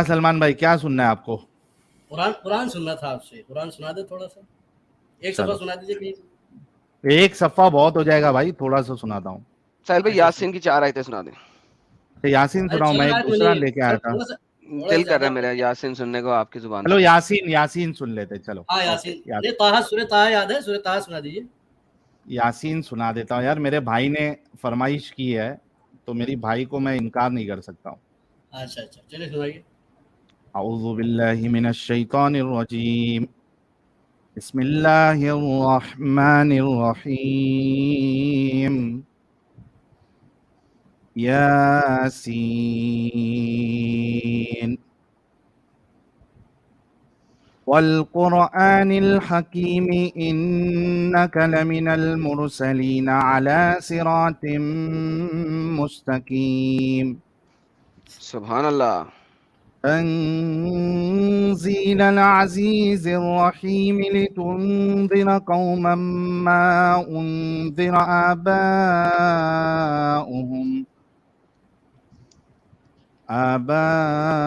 सलमान भाई क्या सुनना है आपको? कुरान सुनना था आपसे, कुरान सुना दे थोड़ा सा, एक सफा चलो सुना दीजिए कहीं। एक सफ़ा बहुत हो जाएगा भाई, थोड़ा सा सुनाता हूँ। साहिल भाई अच्छा यासीन की 4 आयतें सुना दें। यासीन अरे सुनाओ, मैं 6 एक आयत में दूसरा नहीं, लेके आया था। थोड़ा दिल कर रहा ज्यादा है मेरा पढ़िए। यासीन सुनने को आपकी जुबान चलो से। यासीन सुन लेते, चलो हाँ ओके यासीन, नहीं ताहा, सूरह ताहा याद है, सूरह ताहा सुना दीजिए। यासीन सुना देता हूँ यार, मेरे भाई ने फरमाइश की है तो मेरी भाई को मैं इनकार नहीं कर सकता हूँ। अच्छा अच्छा, चलिए सुनाइए। अऊज़ु बिल्लाहि मिनश शैतानिर रजीम, बिस्मिल्लाहिर रहमानिर रहीम, यासीन वल क़ुरआनिल हकीम इन्नका लमिनल मुरसलीन अला सिरातिम मुस्तकीम सुभान अल्लाह। تنزيل العزيز الرحيم لتنذر قوما ما أنذر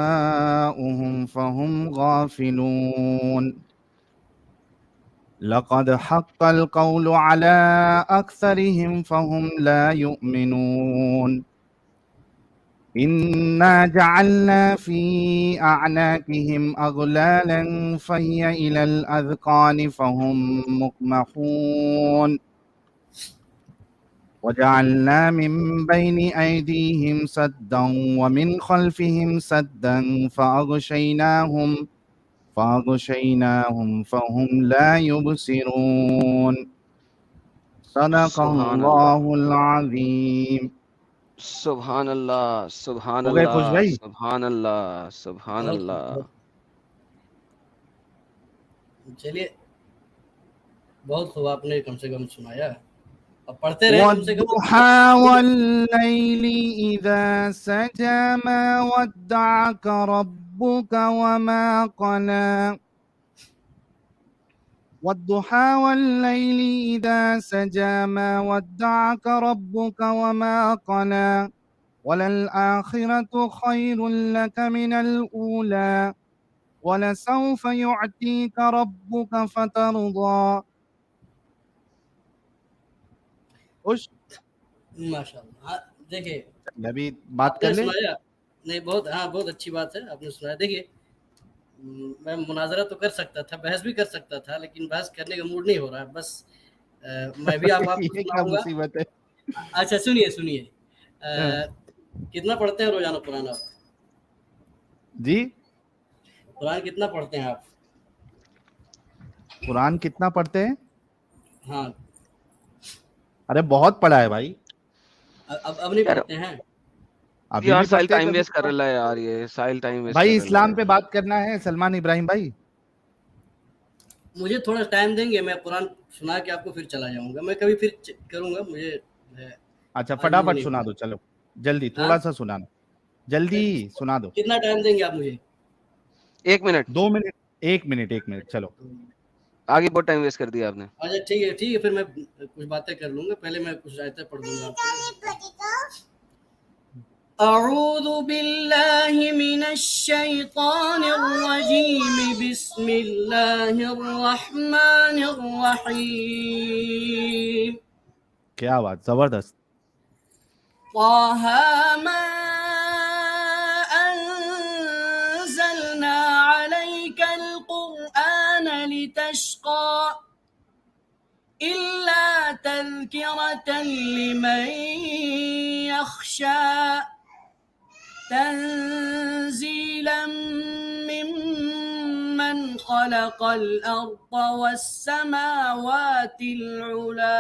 آباؤهم فهم غافلون لقد حق القول على أكثرهم فهم لا يؤمنون إنا جعلنا في أعناقهم أغلالا فهي إلى الأذقان فهم مقمحون وجعلنا من بين أيديهم سدا ومن خلفهم سدا فأغشيناهم فهم لا يبصرون صدق सुभान अल्लाह, الله العظيم. सुभान अल्लाह, सुभान हो गए खुश अल्लाह, भाई? सुभान अल्लाह, सुभान बहुत खूब, अल्लाह। चलिए बहुत खूब, आपने कम से कम सुनाया। अब पढ़ते रहे कम से कम। والضحى والليل إذا سجى ما ودعك ربك وما قلى والضحى والليل إذا سجى ما ودعك ربك وما قلى وللآخرة خير لك من الأولى ولسوف يعطيك ربك فترضى. खुश? माशाल्लाह। हाँ, देखिए अभी बात कर आपने ले। सुनाया, नहीं बहुत, हाँ बहुत अच्छी बात है, आपने सुनाया। देखिए मैं मुनाजरा तो कर सकता था, बहस भी कर सकता था, लेकिन बहस करने का मूड नहीं हो रहा है। बस मैं भी आपको ये क्या सुनाऊंगा। मुसीबत है? अच्छा सुनिए सुनिए, कितना पढ़ते हैं रोजाना कुरान आप? जी, कुरान कितना पढ़ते हैं आप? कुरान कितना पढ़ते हैं? हाँ, अरे बहुत पढ़ा है भाई, अब नहीं यार पढ़ते हैं? अभी यार भी साहिल पढ़ते हैं टाइम कभी वेस्ट कर कभार। रहा है यार, ये साहिल टाइम वेस्ट भाई कर रहा इस्लाम है। पे बात करना है सलमान इब्राहिम भाई। मुझे थोड़ा टाइम देंगे, मैं कुरान सुना के आपको फिर चला जाऊंगा, मैं कभी फिर करूंगा। मुझे अच्छा आज मूड फटाफट नहीं सुना हो दो, चलो जल्दी रहा। थोड़ा हाँ, सा सुनाना, जल्दी सुना दो। कितना टाइम देंगे आप मुझे? 1 मिनट। 2 मिनट, 1 मिनट, 1 मिनट, चलो। आगे बहुत टाइम वेस्ट कर दिया आपने। अच्छा ठीक है, फिर मैं कुछ बातें कर लूंगा, पहले मैं कुछ आयतें पढ़ दूंगा आपको। अऊज़ु बिल्लाहि मिनश शैतानिर रजीम, बिस्मिल्लाहिर रहमानिर रहीम। क्या बात, जबरदस्त। ताहा मा अंज़लना अलैकल कुरआन लितश्क़ा इल्ला तज़किरतन लिमन यख़शा तंज़ीलन मिम्मन ख़लक़ल अर्ज़ वस्समावातिल उला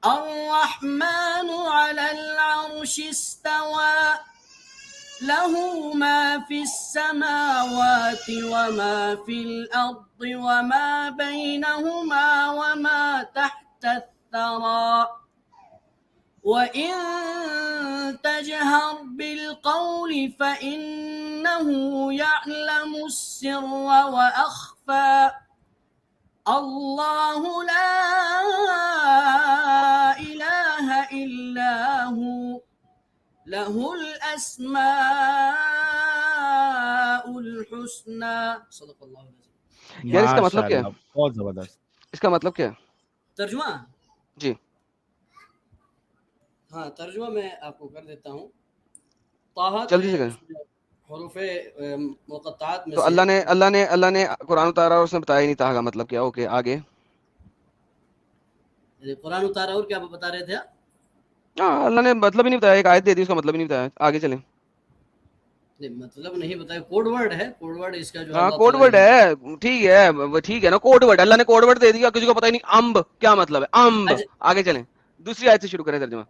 अर्रहमानु अलल अर्शि इस्तवा लहू मा फिस्समावाति वमा फिल अर्ज़ि वमा बैनहुमा वमा तहतस्सरा वइन तजहर बिलक़ौल फ़इन्नहु यअलमुस्सिर्र वअख़फ़ा अल्लाहु ला इलाहा इल्ला हु लहुल अस्माउल الحسنى صدق الله العظيم. यार इसका मतलब क्या है, माशाल्लाह, बहुत जबरदस्त. इसका मतलब क्या है? तर्जुमा जी हाँ तर्जुमा मैं आपको कर देता हूँ. ताहा जल्दी से करें. हरूफे मुक़त्ताअत में तो से अल्लाह ने कुरान उतारा और उसने बताया ही नहीं ताहा का मतलब क्या. ओके आगे. कुरान उतारा और क्या आप बता रहे थे? हाँ अल्लाह ने मतलब ही नहीं बताया, एक आयत दे दी उसका मतलब ही नहीं बताया. आगे चलें. नहीं मतलब नहीं बताया, कोड वर्ड है, कोड वर्ड इसका जो हाँ अल्लाह कोड ताला वर्ड ने है, ठीक है वो ठीक है ना, कोड वर्ड. अल्लाह ने कोड वर्ड दे दिया, किसी को पता ही नहीं अम्ब क्या मतलब है. अम्ब. अच्छा, आगे चलें, दूसरी आयत से शुरू करें तर्जुमा.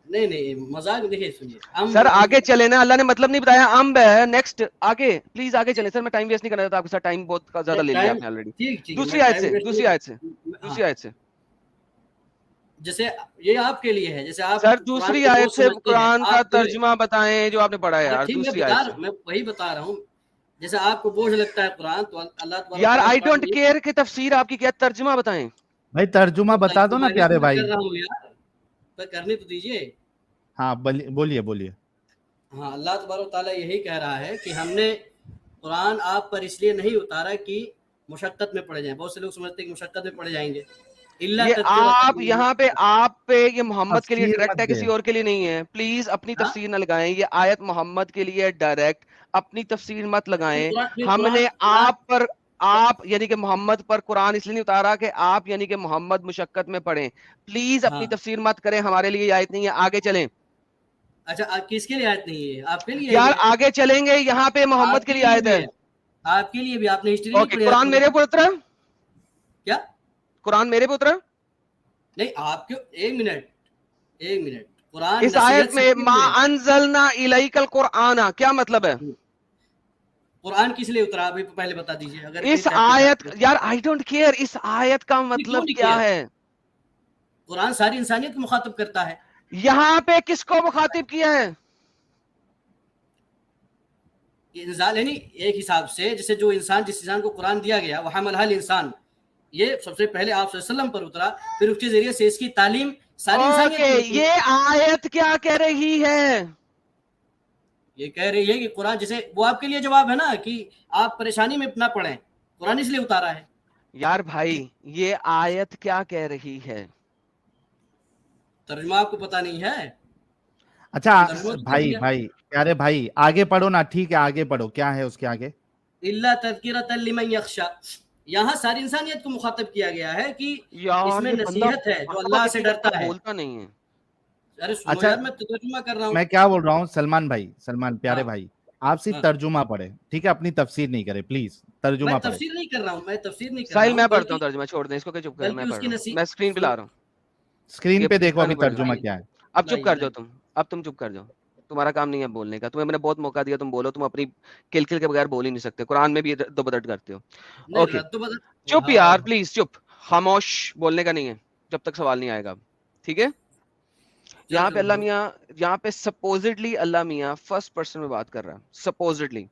नहीं मजाक देखिए सुनिए. सर आगे चले ना, अल्लाह ने मतलब नहीं बताया, अम्ब है. नेक्स्ट आगे प्लीज आगे चलें. सर मैं टाइम वेस्ट नहीं करना चाहता आपके साथ, टाइम बहुत ज्यादा ले लिया टाइम आपने ऑलरेडी. ठीक दूसरी मैं आयत टाइम से, वेस्ट दूसरी नहीं- आयत से, दूसरी हाँ, आयत से. जैसे ये आपके लिए है, जैसे आप सर कुरान दूसरी को जो आयत से समझते हैं, कुरान का आप जो तर्जुमा बताएं जो आपने पढ़ा है अरे यार. ठीक दूसरी आयत से मैं वही बता रहा हूँ. जैसे आपको बोझ लगता है कुरान, तो अल्लाह तबारक यार तआला आई कुरान डोंट में केयर कि तफसीर आपकी क्या, तर्जुमा बताएं. भाई तर्जुमा बता दो ना वही प्यारे तो मैं भाई. कर रहा हूँ यार, पर करने तो दीजिए. हाँ बोलिए बोलिए. हाँ अल्लाह तबारक तआला यही कह रहा है कि हमने कुरान आप पर इसलिए नहीं उतारा कि मुशक्कत में पड़ जाएं. बहुत से लोग समझते हैं कि मुशक्कत में पड़ जाएंगे. इल्ला ये आप तज़किरतन यहाँ पे आप पे ये मोहम्मद के लिए तफसीर डायरेक्ट मत है, दे. किसी और के लिए नहीं है. प्लीज अपनी हाँ? तफसीर न लगाएं. ये आयत मोहम्मद के लिए डायरेक्ट, अपनी तफसीर मत लगाएं. हमने कुरान आप पर, आप यानी कि मोहम्मद पर कुरान इसलिए नहीं उतारा कि आप यानी कि मोहम्मद मुशक्कत में पढ़ें. प्लीज अपनी हाँ तफसीर मत करें, हमारे लिए ये आयत नहीं है. आगे चलें अच्छा, किसके लिए आयत नहीं है? आपके लिए है यार, ये? आगे चलेंगे. यहाँ पे मोहम्मद के आपके लिए आयत भी है. है, आपके लिए भी. आपने हिस्ट्री नहीं ओके पढ़ी कुरान मेरे ऊपर उतरा, क्या? कुरान मेरे पे उतरा. नहीं आपके, एक मिनट कुरान इस आयत नसीहत में से मा अनजलना इलैकल कुराना क्या मतलब है? कुरान किस लिए उतरा अभी पहले बता दीजिए. अगर इस आयत यार आई डोंट केयर, इस आयत का मतलब नहीं क्या किया? है? कुरान सारी इंसानियत को मुखातब करता है. यहाँ पे किसको मुखातिब किया है? इंसान यानी एक हिसाब से जैसे जो इंसान, जिस इंसान को कुरान दिया गया वह हमल इंसान, ये सबसे पहले आप सल्लल्लाहु अलैहि वसल्लम पर उतरा, फिर उसके जरिए से इसकी तालीम सारी इंसानियत ओके को मिली. ये आयत क्या कह रही है? ये कह रही है कि कुरान, जैसे वो आपके लिए जवाब है ना कि आप परेशानी में ना पड़ें, कुरान इसलिए उतारा है. यार भाई ये आयत क्या कह रही है? तर्जुमा आपको पता नहीं है? अच्छा तर्जुमा तो भाई दिया. भाई प्यारे भाई आगे पढ़ो ना. ठीक है आगे पढ़ो, क्या है उसके आगे? इल्ला तज़किरतन लिमन यख्शा. यहाँ सारी इंसानियत को मुखातब किया गया है कि यार इसमें ये बंदा नसीहत है जो अल्लाह से डरता है. बोलता नहीं है. अरे सुनो अच्छा यार, मैं तर्जुमा कर रहा हूँ. मैं क्या बोल रहा हूँ सलमान भाई, सलमान प्यारे हाँ, भाई, आप सिर्फ हाँ. तर्जुमा पढ़े, ठीक है, अपनी तफसीर नहीं करे प्लीज. तर्जुमा मैं पढ़े. तफसीर नहीं कर रहा हूँ, मैं तफसीर नहीं कर रहा साहिल हूँ, मैं पढ़ता बल्कि हूँ तर्जुमा, छोड़ दें इसको, क्या चुप कर, मैं बल्कि पढ़ उसकी रहा हूँ, नसीहत. मैं स्क्रीन पे ला रहा हूँ. स्क्रीन ये पे देखो अभी पढ़ रहा तर्जुमा हूँ. क्या है. अब चुप कर जाओ लाइए. तुम, अब तुम चुप कर जाओ. तुम्हारा काम नहीं है बोलने का, तुम्हें मैंने बहुत मौका दिया, तुम बोलो. तुम अपनी किलकिल के बगैर बोल ही नहीं सकते. कुरान में भी दो बदट करते हो. नहीं ओके रद्द बदल. चुप हाँ यार प्लीज चुप, खामोश, बोलने का नहीं है जब तक सवाल नहीं आएगा. ठीक है. यहाँ पे अल्लाह मियाँ, यहाँ पे सपोजिटली अल्लाह मियाँ फर्स्ट पर्सन में बात कर रहा है. सपोजिटली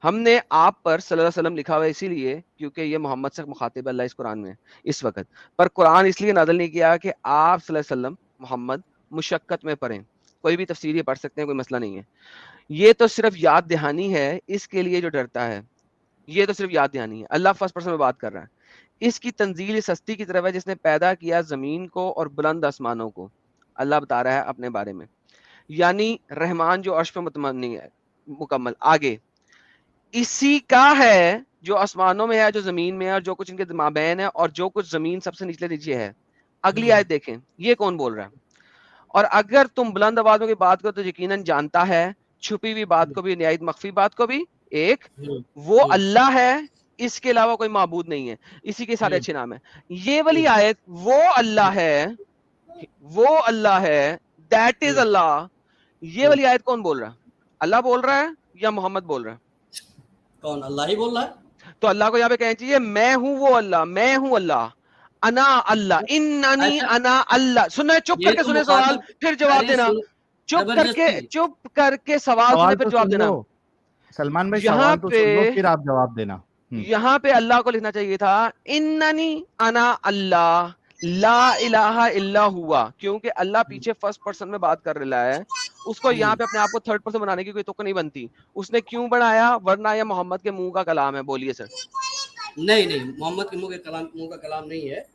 हमने आप पर सल्लल्लाहु अलैहि वसल्लम लिखा हुआ है इसीलिए क्योंकि ये मोहम्मद से मुखातिब अल्लाह इस कुरान में इस वक्त. पर कुरान इसलिए नाज़िल नहीं किया कि आप सल्लल्लाहु अलैहि वसल्लम मोहम्मद मुशक्कत में पढ़ें. कोई भी तफसीर पढ़ सकते हैं, कोई मसला नहीं है. ये तो सिर्फ याद दहानी है इसके लिए जो डरता है. ये तो सिर्फ याद दहानी है. अल्लाह फर्स्ट पर्सन में बात कर रहा है. इसकी तंजील इस हस्ती की तरफ है जिसने पैदा किया जमीन को और बुलंद आसमानों को. अल्लाह बता रहा है अपने बारे में, यानी रहमान जो अर्श पे मुतमन्नी है. मुकम्मल आगे इसी का है जो आसमानों में है, जो जमीन में है, और जो कुछ इनके माबैन है, और जो कुछ जमीन सबसे निचले नीचे है. अगली आयत देखें, ये कौन बोल रहा है? और अगर तुम बुलंद आवाजों की बात करो तो यकीनन जानता है छुपी हुई बात को भी, निहायत मख्फी बात को भी. एक वो अल्लाह है, इसके अलावा कोई माबूद नहीं है, इसी के सारे अच्छे नाम है. ये वाली आयत वो अल्लाह है, वो अल्लाह है, दैट इज अल्लाह. ये वाली आयत कौन बोल रहा है? अल्लाह बोल रहा है या मोहम्मद बोल रहा है? कौन? अल्लाह ही बोल रहा है. तो अल्लाह को यहाँ पे कहना चाहिए मैं हूं वो अल्लाह, मैं हूं अल्लाह, अना अल्लाह, इन्ननी अना अल्लाह. सुने, चुप करके सुने सवाल फिर जवाब देना. चुप करके सवाल सुने फिर जवाब देना. सलमान भाई यहाँ सवाल तो पे, सुन लो फिर आप जवाब देना. यहाँ पे अल्लाह को लिखना चाहिए था इन्ननी अना अल्लाह ला इलाहा इल्ला हुआ, क्योंकि अल्लाह पीछे फर्स्ट पर्सन में बात कर रहा है उसको यहाँ पे अपने आप को थर्ड पर्सन बनाने की कोई तुक नहीं बनती. उसने क्यों बनाया? वरना ये मोहम्मद के मुंह का कलाम है. बोलिए सर. नहीं नहीं, मोहम्मद के मुंह का कलाम नहीं है.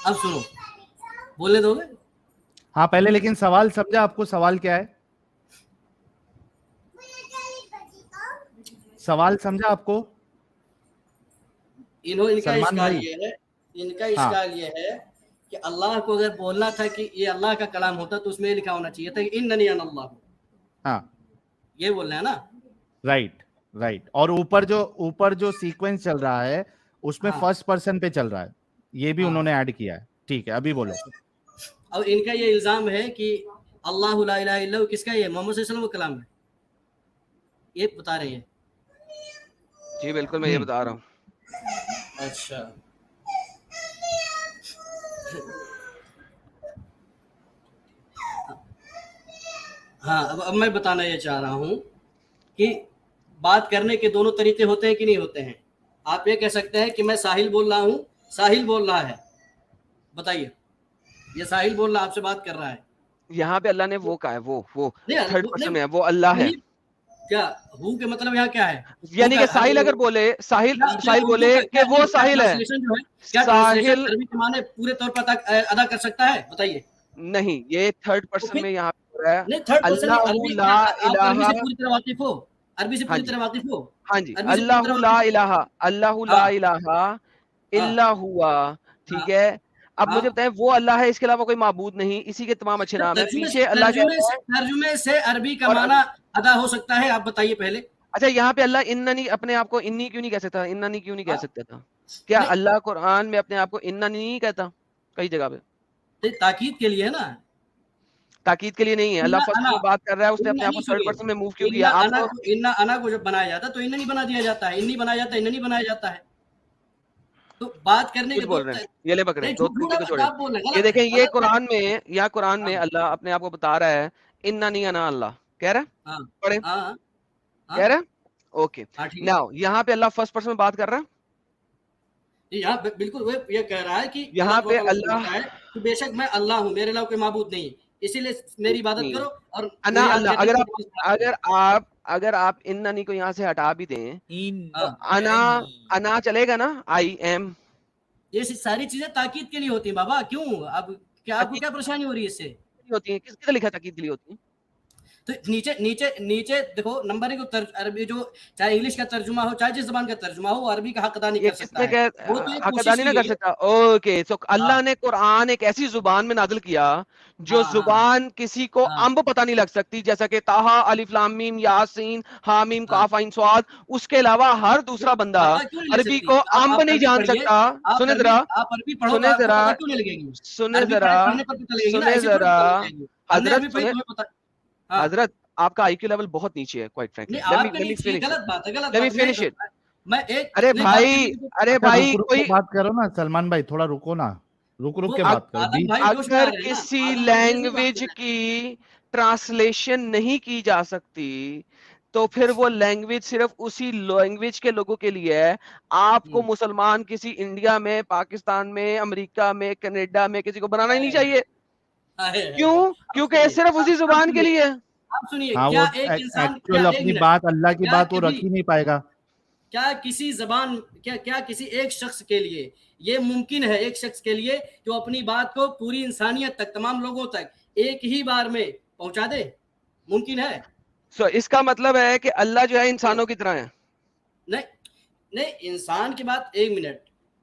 अब सुनो, बोलने दोगे? हाँ पहले लेकिन सवाल समझा, आपको सवाल क्या है? सवाल समझा आपको? इनका सलमान इश्काल भाई। ये है, इनका इश्काल ये है कि अल्लाह को अगर बोलना था कि ये अल्लाह का कलाम होता तो उसमें लिखा होना चाहिए था कि इन्ननी अना अल्लाह. हाँ ये बोल रहे हैं ना? Right right. और ऊपर जो सीक्वेंस चल रहा है उसमें हाँ। फर्स्ट पर्सन पे चल रहा है, ये भी हाँ। उन्होंने ऐड किया है. ठीक है अभी बोलो. और इनका ये इल्जाम है कि अल्लाह ला इलाहा इल्लल्लाहु किसका? ये मोहम्मद सल्लल्लाहु अलैहि वसल्लम का कलाम है, ये बता रहे हैं. जी बिल्कुल, मैं ये बता रहा हूँ. अच्छा, हाँ अब मैं बताना ये चाह रहा हूँ कि बात करने के दोनों तरीके होते हैं कि नहीं होते हैं. आप ये कह सकते हैं कि मैं साहिल बोल रहा हूँ, साहिल बोल रहा है, बताइए, ये साहिल बोल रहा आपसे बात कर रहा है. यहाँ पे अल्लाह ने वो कहा है, वो नहीं, थर्ड वो- पर्सन नहीं, में है, वो अल्लाह है. नहीं, क्या हु के मतलब यहाँ क्या है? यानी कि साहिल अगर बोले, साहिल बोले कि वो साहिल है, क्या साहिल ट्रांसलेशन अरबी के माने पूरे तौर पर अदा कर सकता है? बताइए. नहीं, ये थर्ड पर्सन फिर- में यहाँ पे हो रहा है. नहीं, थर्ड पर्सन अल्लाह अरबी, ला आप अरबी इलाहा. से पूरी तरह वाकिफ हो? अरबी से हाँ पूरी जी. तरह वाकिफ हो? हाँ जी, अरबी से पूरी अल्लाह तरह ला वाकिफ हो? इलाहा, अल्लाह ला हाँ। इलाहा इल्ला हुआ. ठीक हाँ। है, अब हाँ। मुझे बताएं, वो अल्लाह है, इसके अलावा कोई माबूद नहीं, इसी के तमाम अच्छे नाम है. पीछे अल्लाह कहता है. तर्जुमे से अरबी का और- माना अदा हो सकता है, आप बताइए पहले. अच्छा, यहाँ पे अल्लाह इन्ननी अपने आप को इन्नी क्यों नहीं कह सकता? इन्ननी क्यों नहीं कह हाँ। सकता था? क्या नहीं। अल्लाह कुरान में अपने आप को इन्ननी नहीं कहता कई जगह पे? तो ताकीद के लिए है ना. ताकीद के लिए नहीं है. अल्लाह इन्ना फर्स्ट अना- में बात कर रहा है, उसने अपने इन्ना आप को नहीं, थर्ड सुनिए. पर्सन में मूव क्यों किया? इन्ना अना को जब बनाया जाता है तो इन्ना नहीं बना दिया जाता है, इन्नी बनाया जाता है, इन्ना नहीं बनाया जाता है. तो बात करने के कुछ बोल रहे हैं, ये ले बकरे, नहीं, दो झूठ तरीके से बोला, छोड़े. आप बोल रहे हैं, ये गलत देखें, है, ये गलत है. कुरान में, या कुरान में हाँ। अल्लाह अपने आप को बता रहा है इन्ना नहीं अना अल्लाह कह रहा है. हाँ. पढ़े, हाँ. हाँ. कह रहा है. ओके, हाँ, ठीक है. नाउ यहाँ पे अल्लाह फर्स्ट पर्सन में बात कर रहा है. यहाँ बिल्कुल वो ये कह रहा है कि यहाँ पे ताला अल्लाह- कहता है कि बेशक मैं अल्लाह हूँ, मेरे अलावा कोई माबूद नहीं है, इसीलिए मेरी इबादत नहीं। करो. और अना मेरी अल्लाह, आज्ञा अगर नहीं, अगर आप इन्ननी को यहाँ से हटा भी दें तो हाँ. अना चलेगा ना? I am. ये सारी चीजें ताकीद के लिए होती है बाबा. क्यों? अब क्या आपको क्या परेशानी हो रही है इससे? होती है, किसके लिखा ताकीद के लिए होती है? तो नीचे नीचे नीचे देखो, नंबर 1 अरबी, जो चाहे इंग्लिश का तर्जुमा हो, चाहे जिस जबान का तर्जुमा हो, अरबी का हक अदा नहीं ये कर सकता किसने है. कह वो तो एक हक कोशिश अदा नहीं ना की कर है. सकता? ओके, तो अल्लाह ने कुरान एक ऐसी जुबान में नाजिल किया जो हाँ, जुबान किसी को हाँ. अम्ब पता नहीं लग सकती, जैसा कि ताहा अलिफ लाम मीम यासीन हामीम हाँ. काफ आइन स्वाद. उसके अलावा हर दूसरा बंदा पता क्यों नहीं लग अरबी सकती? को आप अम्ब नहीं अरबी जान पढ़िए, सकता. सुने जरा, आप अरबी पढ़ो, सुने तो आपको जरा, पता क्यों नहीं लगेगी? सुने अरबी जरा, पढ़ने पर पता लगेगी ना, सुने ऐसे थोड़ी जरा. पता लगेगी. हमने हजरत अरबी पढ़ी, सुने, तुम्हें पता. हाँ. हजरत आपका आईक्यू लेवल बहुत नीचे है, क्वाइट फ्रैंकली. नहीं, आपके लिए ये गलत बात है, गलत Let me बात. finish it. मैं एक अरे नहीं, भाई, बात करने की- अरे अच्छा, भाई, रुक कोई के बात करो ना सलमान भाई, थोड़ा रुको ना, रुक वो के बात करो. आदम भाई जोश में आ अगर रहे हैं ना, किसी आदम भाई लैंग्वेज जोश में की ट्रांसलेशन नहीं की जा सकती तो फिर वो लैंग्वेज सिर्फ उसी लैंग्वेज के लोगों के लिए है. आपको मुसलमान किसी इंडिया में, पाकिस्तान में, अमेरिका में, कनाडा में किसी को बनाना ही नहीं चाहिए. आ रहे हैं. क्यों? क्योंकि सुनिए, सिर्फ उसी जुबान के लिए है. आप सुनिए, हाँ, क्या वो एक इंसान, एक्चुअल क्या एक अपनी मिनट, बात, अल्लाह की क्या बात वो रख कभी- ही नहीं पाएगा. क्या किसी जबान, क्या किसी एक शख्स के लिए ये मुमकिन है, एक शख्स के लिए जो अपनी बात को पूरी इंसानियत तक, तमाम लोगों तक एक ही बार में पहुंचा दे? मुमकिन है? So, इसका मतलब है कि अल्लाह जो है इंसानों की तरह है. नहीं नहीं, इंसान की बात, एक मिनट,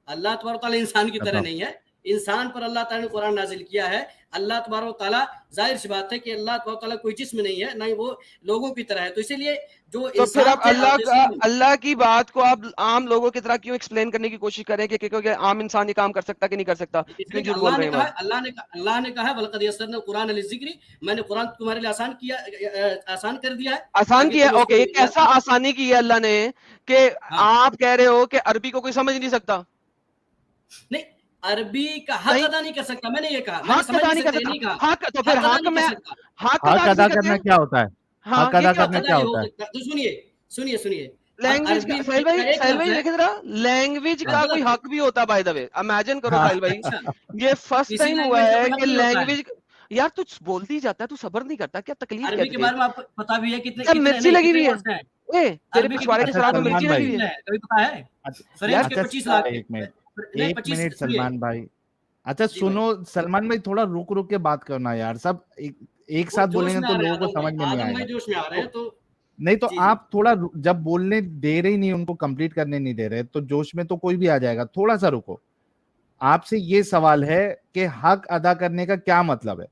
अल्लाह तबारक तआला इंसान की तरह नहीं है. इंसान पर अल्लाह ताला ने कुरान नाजिल किया है. अल्लाह तबारक तआला, जाहिर सी बात है कि अल्लाह तबारक तआला कोई जिस्म नहीं है, ना ही वो लोगों की तरह है. तो इसीलिए जो तो फिर आप थे, अल्लाह की बात को आप आम लोगों की तरह क्यों एक्सप्लेन करने की कोशिश करें कि क्योंकि आम इंसान ये काम कर सकता कि नहीं कर सकता? इसलिए क्यों झूठ बोल रहे हैं? अल्लाह ने कहा है वलक़द यस्सरना कुरान लिज़िक्री, मैंने कुरान तुम्हारे लिए आसान किया, आसान कर दिया है. आसान किया. ताकि तुम ओके, ये उसको- कैसा आसानी की है अल्लाह ने कि आप कह रहे हो कि अरबी को कोई समझ नहीं सकता? नहीं, अरबी का हक नहीं। अदा नहीं कर सकता, मैंने ये कहा. हक अदा नहीं कर नहीं सकता. कहा. हक तो फिर अदा हक नहीं में कर सकता. हक हक अदा किसे करना कहते क्या होता है? हैं? हाँ, हक अदा ये क्या करना होता क्या अदा ये होता हो है? सकता है. तो सुनिए. लैंग्वेज का, साहिल भाई, देखे जरा, लैंग्वेज का कोई हक भी होता है. बाय द वे, इमेजिन करो हाँ. साहिल भाई, अच्छा, ये फर्स्ट किसी टाइम हुआ language का है कोई हक कि नहीं होता है. लैंग्वेज, यार तू बोलती जाता है, तू सब्र नहीं करता क्या? तकलीफ क्या अरबी के तुझे? बारे में आपको पता भी है कितने क्या कितने मिर्ची नहीं लगी हुई कितने है? वर्ड्स हैं? ओए तेरे अरबी के पिछवाड़े के कितने सलाद में सलमान मिर्ची भाई, लगी हुई है? कभी पता है? फ्रेंच के 25 लाख एक मिनट, नहीं एक 25 मिनट सुनिए सलमान भाई, अच्छा जी भाई, सुनो सलमान भाई, थोड़ा रुक रुक के बात करना यार, सब एक वो साथ जोश बोलेंगे में तो आ रहे हैं लोगों को समझ में नहीं आदम भाई आएगा। जोश में आ रहे हैं तो नहीं तो जी जी आप थोड़ा जब बोलने दे रहे ही नहीं, उनको कंप्लीट करने नहीं दे रहे, तो जोश में तो कोई भी आ जाएगा, थोड़ा सा रुको। आपसे ये सवाल है कि हक अदा करने का क्या मतलब है?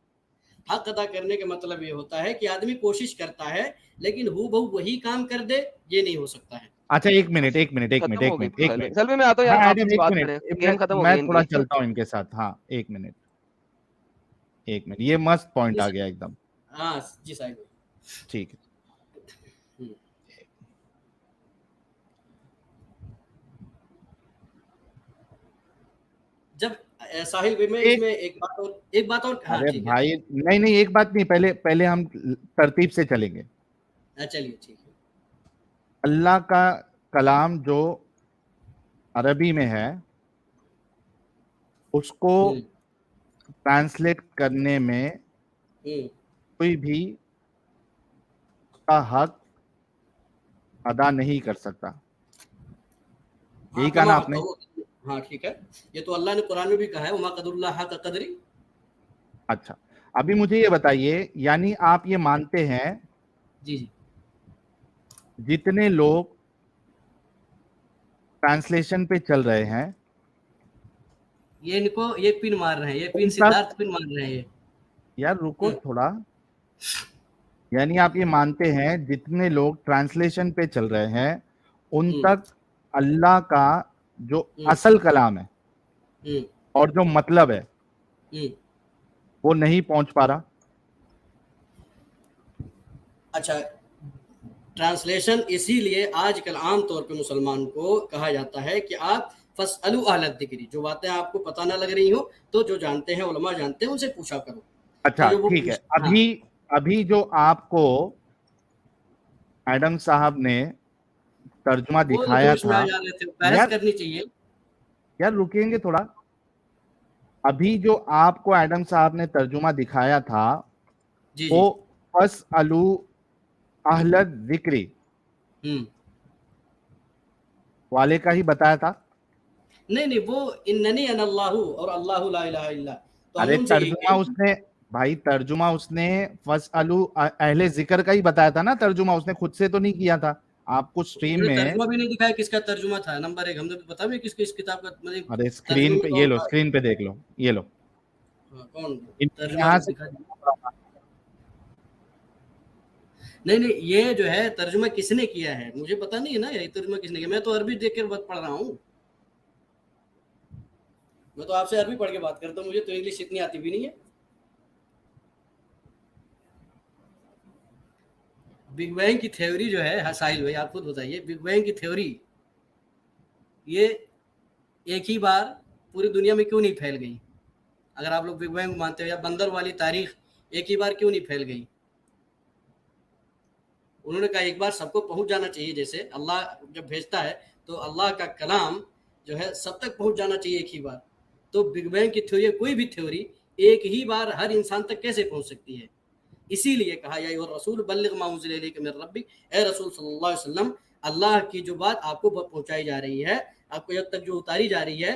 हक अदा करने का मतलब ये होता है कि आदमी कोशिश करता है लेकिन हूबहू वही काम कर दे, ये नहीं हो सकता है। अच्छा एक मिनट, एक मिनट, एक मिनट, खत्म हो एक गई मिनट, एक सलवे मिनट, सलवे में आता हूँ यार, हाँ आप एडम किसी एक बात मिनट, करें, गेम खत्म हो मैं गई थोड़ा इनकी। चलता हूँ इनके साथ, हाँ एक मिनट, एक मिनट, ये मस्त पॉइंट आ गया एकदम, हाँ जी साहिब ठीक है। हम्म, जब साहिल भाई में एक, इसमें एक बात और हाँ अरे ठीक है भाई नहीं नहीं, एक बात नहीं, पहले पहले हम तरतीब से चलेंगे। चलिए ठीक है अल्लाह का कलाम जो अरबी में है, उसको हम्म, ट्रांसलेट करने में हम्म, कोई भी उसका हक अदा नहीं कर सकता, हाँ यही कहा कमा ना हक आपने? हाँ ठीक है, ये तो अल्लाह ने कुरान में भी कहा है, उमा कदरुल्लाह हक कदरी। अच्छा, अभी मुझे ये बताइए, यानी आप ये मानते हैं जी जी जितने लोग ट्रांसलेशन पे चल रहे हैं, ये इनको ये पिन मार रहे हैं, ये पिन उन तक, सिद्धार्थ पिन मार रहे हैं ये यार रुको हम्म, थोड़ा, यानी आप ये मानते हैं जितने लोग ट्रांसलेशन पे चल रहे हैं, उन हम्म, तक अल्लाह का जो हम्म, असल कलाम है हम्म, और जो मतलब है हम्म। वो नहीं पहुंच पा रहा। अच्छा, ट्रांसलेशन इसीलिए आजकल आम तौर पे मुसलमान को कहा जाता है कि आप फसअलु अहल ज़िक्र, जो बातें आपको पता ना लग रही हो तो जो जानते हैं उलमा जानते हैं उनसे पूछा करो। तो अच्छा जो वो ठीक है, पूछ हाँ अभी अभी जो आपको एडम साहब ने तर्जुमा वो दिखाया जोश में था, आ जा रहे थे, बहस यार करनी चाहिए। यार रुकेंगे थोड़ा, अभी जो आपको एडम साहब ने तर्जुमा दिखाया था, जी वो जी फस अलू अहल जिक्री हम्म, वाले का ही बताया था। नहीं नहीं वो इन्ननी अनल्लाहु और अल्लाहु ला इलाहा इल्ला, तो हमने अरे उनसे यही तर्जुमा कही। उसने, भाई तर्जुमा उसने फस अलू अहले जिक्र का ही बताया था ना, तर्जुमा उसने खुद से तो नहीं किया था। आपको स्ट्रीम उन्होंने में, तर्जुमा भी नहीं दिखाया किसका तर्जुमा था, नंबर एक हमने बता भी किस किस किताब का मतलब अरे तर्जुमे स्क्रीन में पे ये कौन लो, था। स्क्रीन पे देख लो, ये लो, हाँ, कौन इनके तर्जुमा यहाँ से, दिखा। नहीं नहीं ये जो है तर्जुमा किसने किया है मुझे पता नहीं है ना, ये तर्जुमा किसने किया, मैं तो अरबी देख कर पढ़ रहा हूँ, मैं तो आपसे अरबी पढ़ के बात करता हूँ, मुझे तो इंग्लिश इतनी आती भी नहीं है। बिग बैंग की थ्योरी जो है, हाँ साहिल भाई आप खुद बताइए, बिग बैंग की थ्योरी ये एक ही बार पूरी दुनिया में क्यों नहीं फैल गई? अगर आप लोग बिग बैंग मानते हो, या बंदर वाली तारीख एक ही बार क्यों नहीं फैल गई? उन्होंने कहा एक बार सबको पहुंच जाना चाहिए, जैसे अल्लाह जब भेजता है तो अल्लाह का कलाम जो है सब तक पहुंच जाना चाहिए एक ही बार। तो बिग बैंग की थ्योरी, कोई भी थ्योरी एक ही बार हर इंसान तक कैसे पहुंच सकती है? इसीलिए कहा या रसूल बल्लिग मा उनज़िला इलैका मिन रब्बिक, ए रसूल सल्लल्लाहु अलैहि वसल्लम, अल्लाह की जो बात आपको पहुंचाई जा रही है, आपको जब तक जो उतारी जा रही है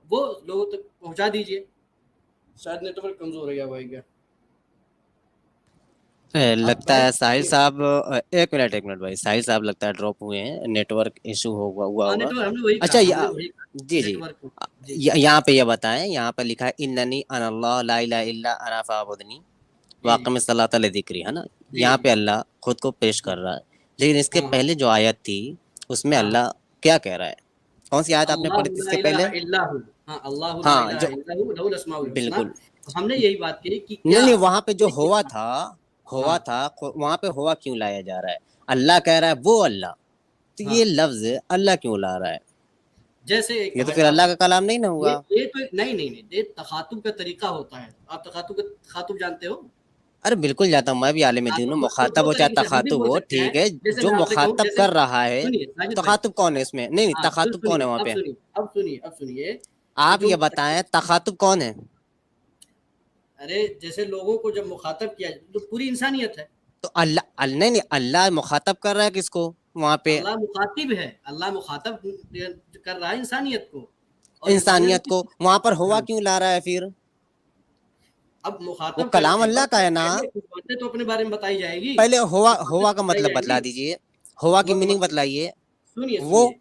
वो लोगों तक पहुंचा दीजिए। शायद नेटवर्क कमजोर है क्या भाई क्या? आप लगता भाई है साहिल साहब, एक मिनट भाई, साहिल साहब लगता है ड्रॉप हुए हैं, नेटवर्क इशू हुआ हाँ होगा। नेटवर्क हमने वही अच्छा, कहा, हमने वही कहा जी जी, नेटवर्क जी यहाँ पे ये बताएं, यहाँ पे लिखा है इन्ननी अनल्लाह ला इलाहा इल्ला अना फअबुदनी जी जी वाक़िम सलात लिज़िक्री, है ना? जी यहाँ जी पे अल्लाह खुद को पेश कर रहा है, लेकिन इसके हाँ पहले जो आयत थी उसमें हाँ हाँ अल्लाह क्या कह रहा है? कौन सी आयत आपने पढ़ी थी अल्लाहु ला इसके पहले? इलाहा इल्ला हु, हाँ अल्लाहु ला हाँ, इलाहा जो इल्ला हु लहुल अस्माउल हुस्ना। बिल्कुल, हमने यही बात की कि नहीं क्या नहीं, वहां पे जो एक हुआ इंसान था, हाँ वहां पे हुआ क्यों लाया जा रहा है? अल्लाह कह रहा है वो अल्लाह, तो हाँ ये लफ्ज अल्लाह क्यों ला रहा है? जैसे ये तो कहा फिर आप अल्लाह का कलाम नहीं ना हुआ। ये तो नहीं नहीं नहीं, ये तखातुब का तरीका होता है। आप तखातुब जानते हो? अरे बिल्कुल जाता हूँ, मैं भी आलिम हाँ दीन हूँ, तो मुखातब दो हो चाहे तरीके से हम भी तखातुब बोल हो, सकते हैं। ठीक है, जैसे जो मैं आपसे कहूँ, मुखातब जैसे कर रहा है, सुनिए साजिद भाई, तखातुब कौन है इसमें? नहीं नहीं, हाँ तखातुब कौन है सुनिए वहां अब पे? सुनिए अब सुनिए अब सुनिए कि आप जो ये बताएं, तखातुब कौन है? ارے جیسے لوگوں کو جب مخاطب کیا تو پوری انسانیت ہے. تو اللہ نہیں اللہ مخاطب کر رہا ہے کس کو وہاں پہ؟ اللہ مخاطب ہے, اللہ مخاطب کر رہا ہے انسانیت کو, اور انسانیت کو وہاں پر ہوا ہاں. کیوں لا رہا ہے پھر؟ اب وہ مخاطب کلام کرنے اللہ کا ہے نا. پہلے کچھ باتیں تو اپنے بارے میں بتائی جائے گی. پہلے ہوا کچھ ہوا باتیں کا بتائی مطلب جائیں بتلا گی. دیجئے, ہوا کی میننگ بتلائیے. سنیے وہ سنیے,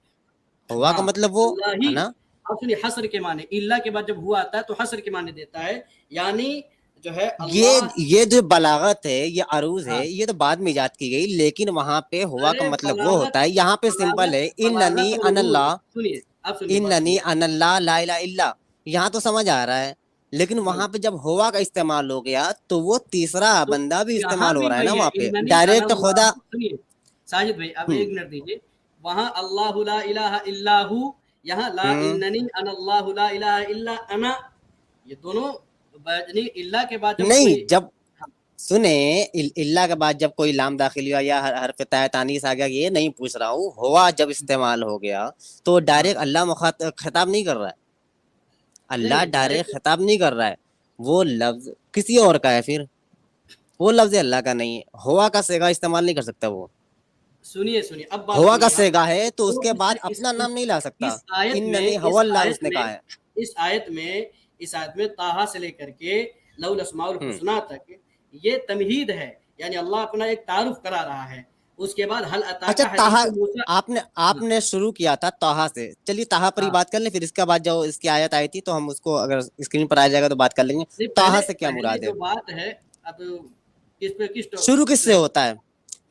ہوا کا ہاں مطلب وہ اللہ ہے ہی, نا. اب سنیے حصر کے معنی, اللہ کے بعد جب ہوا آتا ہے تو حصر کے معنی دیتا ہے, یعنی جو ہے اللہ. یہ جو بلاغت ہے, یہ عروض ہاں, ہے, یہ تو بعد میں ایجاد کی گئی, لیکن وہاں پہ ہوا کا ارے مطلب وہ بلاغت, ہوتا ہے. یہاں پہ سمپل ہے اننی بلاغت ان العروض. اللہ, سنیے اب سنیے بات اننی سنیے. ان اللہ لا الہ الا, یہاں تو سمجھ آ رہا ہے. لیکن وہاں پہ جب ہوا کا استعمال ہو گیا تو وہ تیسرا تو بندہ بھی یہاں استعمال ہو بھی رہا ہے نا وہی ہے, وہاں پہ اننی انا ڈائریکٹ خدا. اللہ. سنیے ساجد بھائی اب ہوں ایک منٹ دیجیے. وہاں اللہ لا الہ الا ہو, یہاں لا ہوں اننی انا اللہ لا الہ الا انا, یہ دونوں یعنی اللہ کے بعد جب کوئی. نہیں, جب سنیں اللہ کے بعد جب کوئی لام داخل ہوا یا حرف تانیث آ گیا, یہ نہیں پوچھ رہا ہوں. ہوا جب استعمال ہو گیا تو ہاں ڈائریکٹ اللہ مخاطب خطاب نہیں کر رہا ہے. نہیں اللہ نہیں ڈائریکٹ خطاب نہیں کر رہا ہے, وہ لفظ کسی اور کا ہے. پھر وہ لفظ اللہ کا نہیں ہے, ہوا کا صیغہ استعمال نہیں کر سکتا. وہ سنیے سنیے اب بات ہوا کا سنیے. صیغہ ہے تو اس تو کے بعد اپنا نام نہیں لا سکتا. اس آیت میں اننی هو اللہ اس نے کہا ہے. اس آیت میں طٰہٰ سے لے کر کے لَهُ الْأَسْمَاءُ الْحُسْنَىٰ تک یہ تمہید ہے, یعنی اللہ اپنا ایک تعارف کرا رہا ہے. اس کے بعد حل اچھا اتاکا طٰہٰ, حدیث موسیٰ. آپ نے شروع کیا تھا طٰہٰ سے, چلیے طٰہٰ پر ہی ہاں بات کر لیں. پھر اس کے بعد جو اس کی آیت آئی تھی تو ہم اس کو اگر اسکرین پر آ جائے گا تو بات کر لیں گے. طٰہٰ سے کیا پہلے مراد ہے؟ جو بات ہے, اب کس شروع کس سے ہوتا ہے؟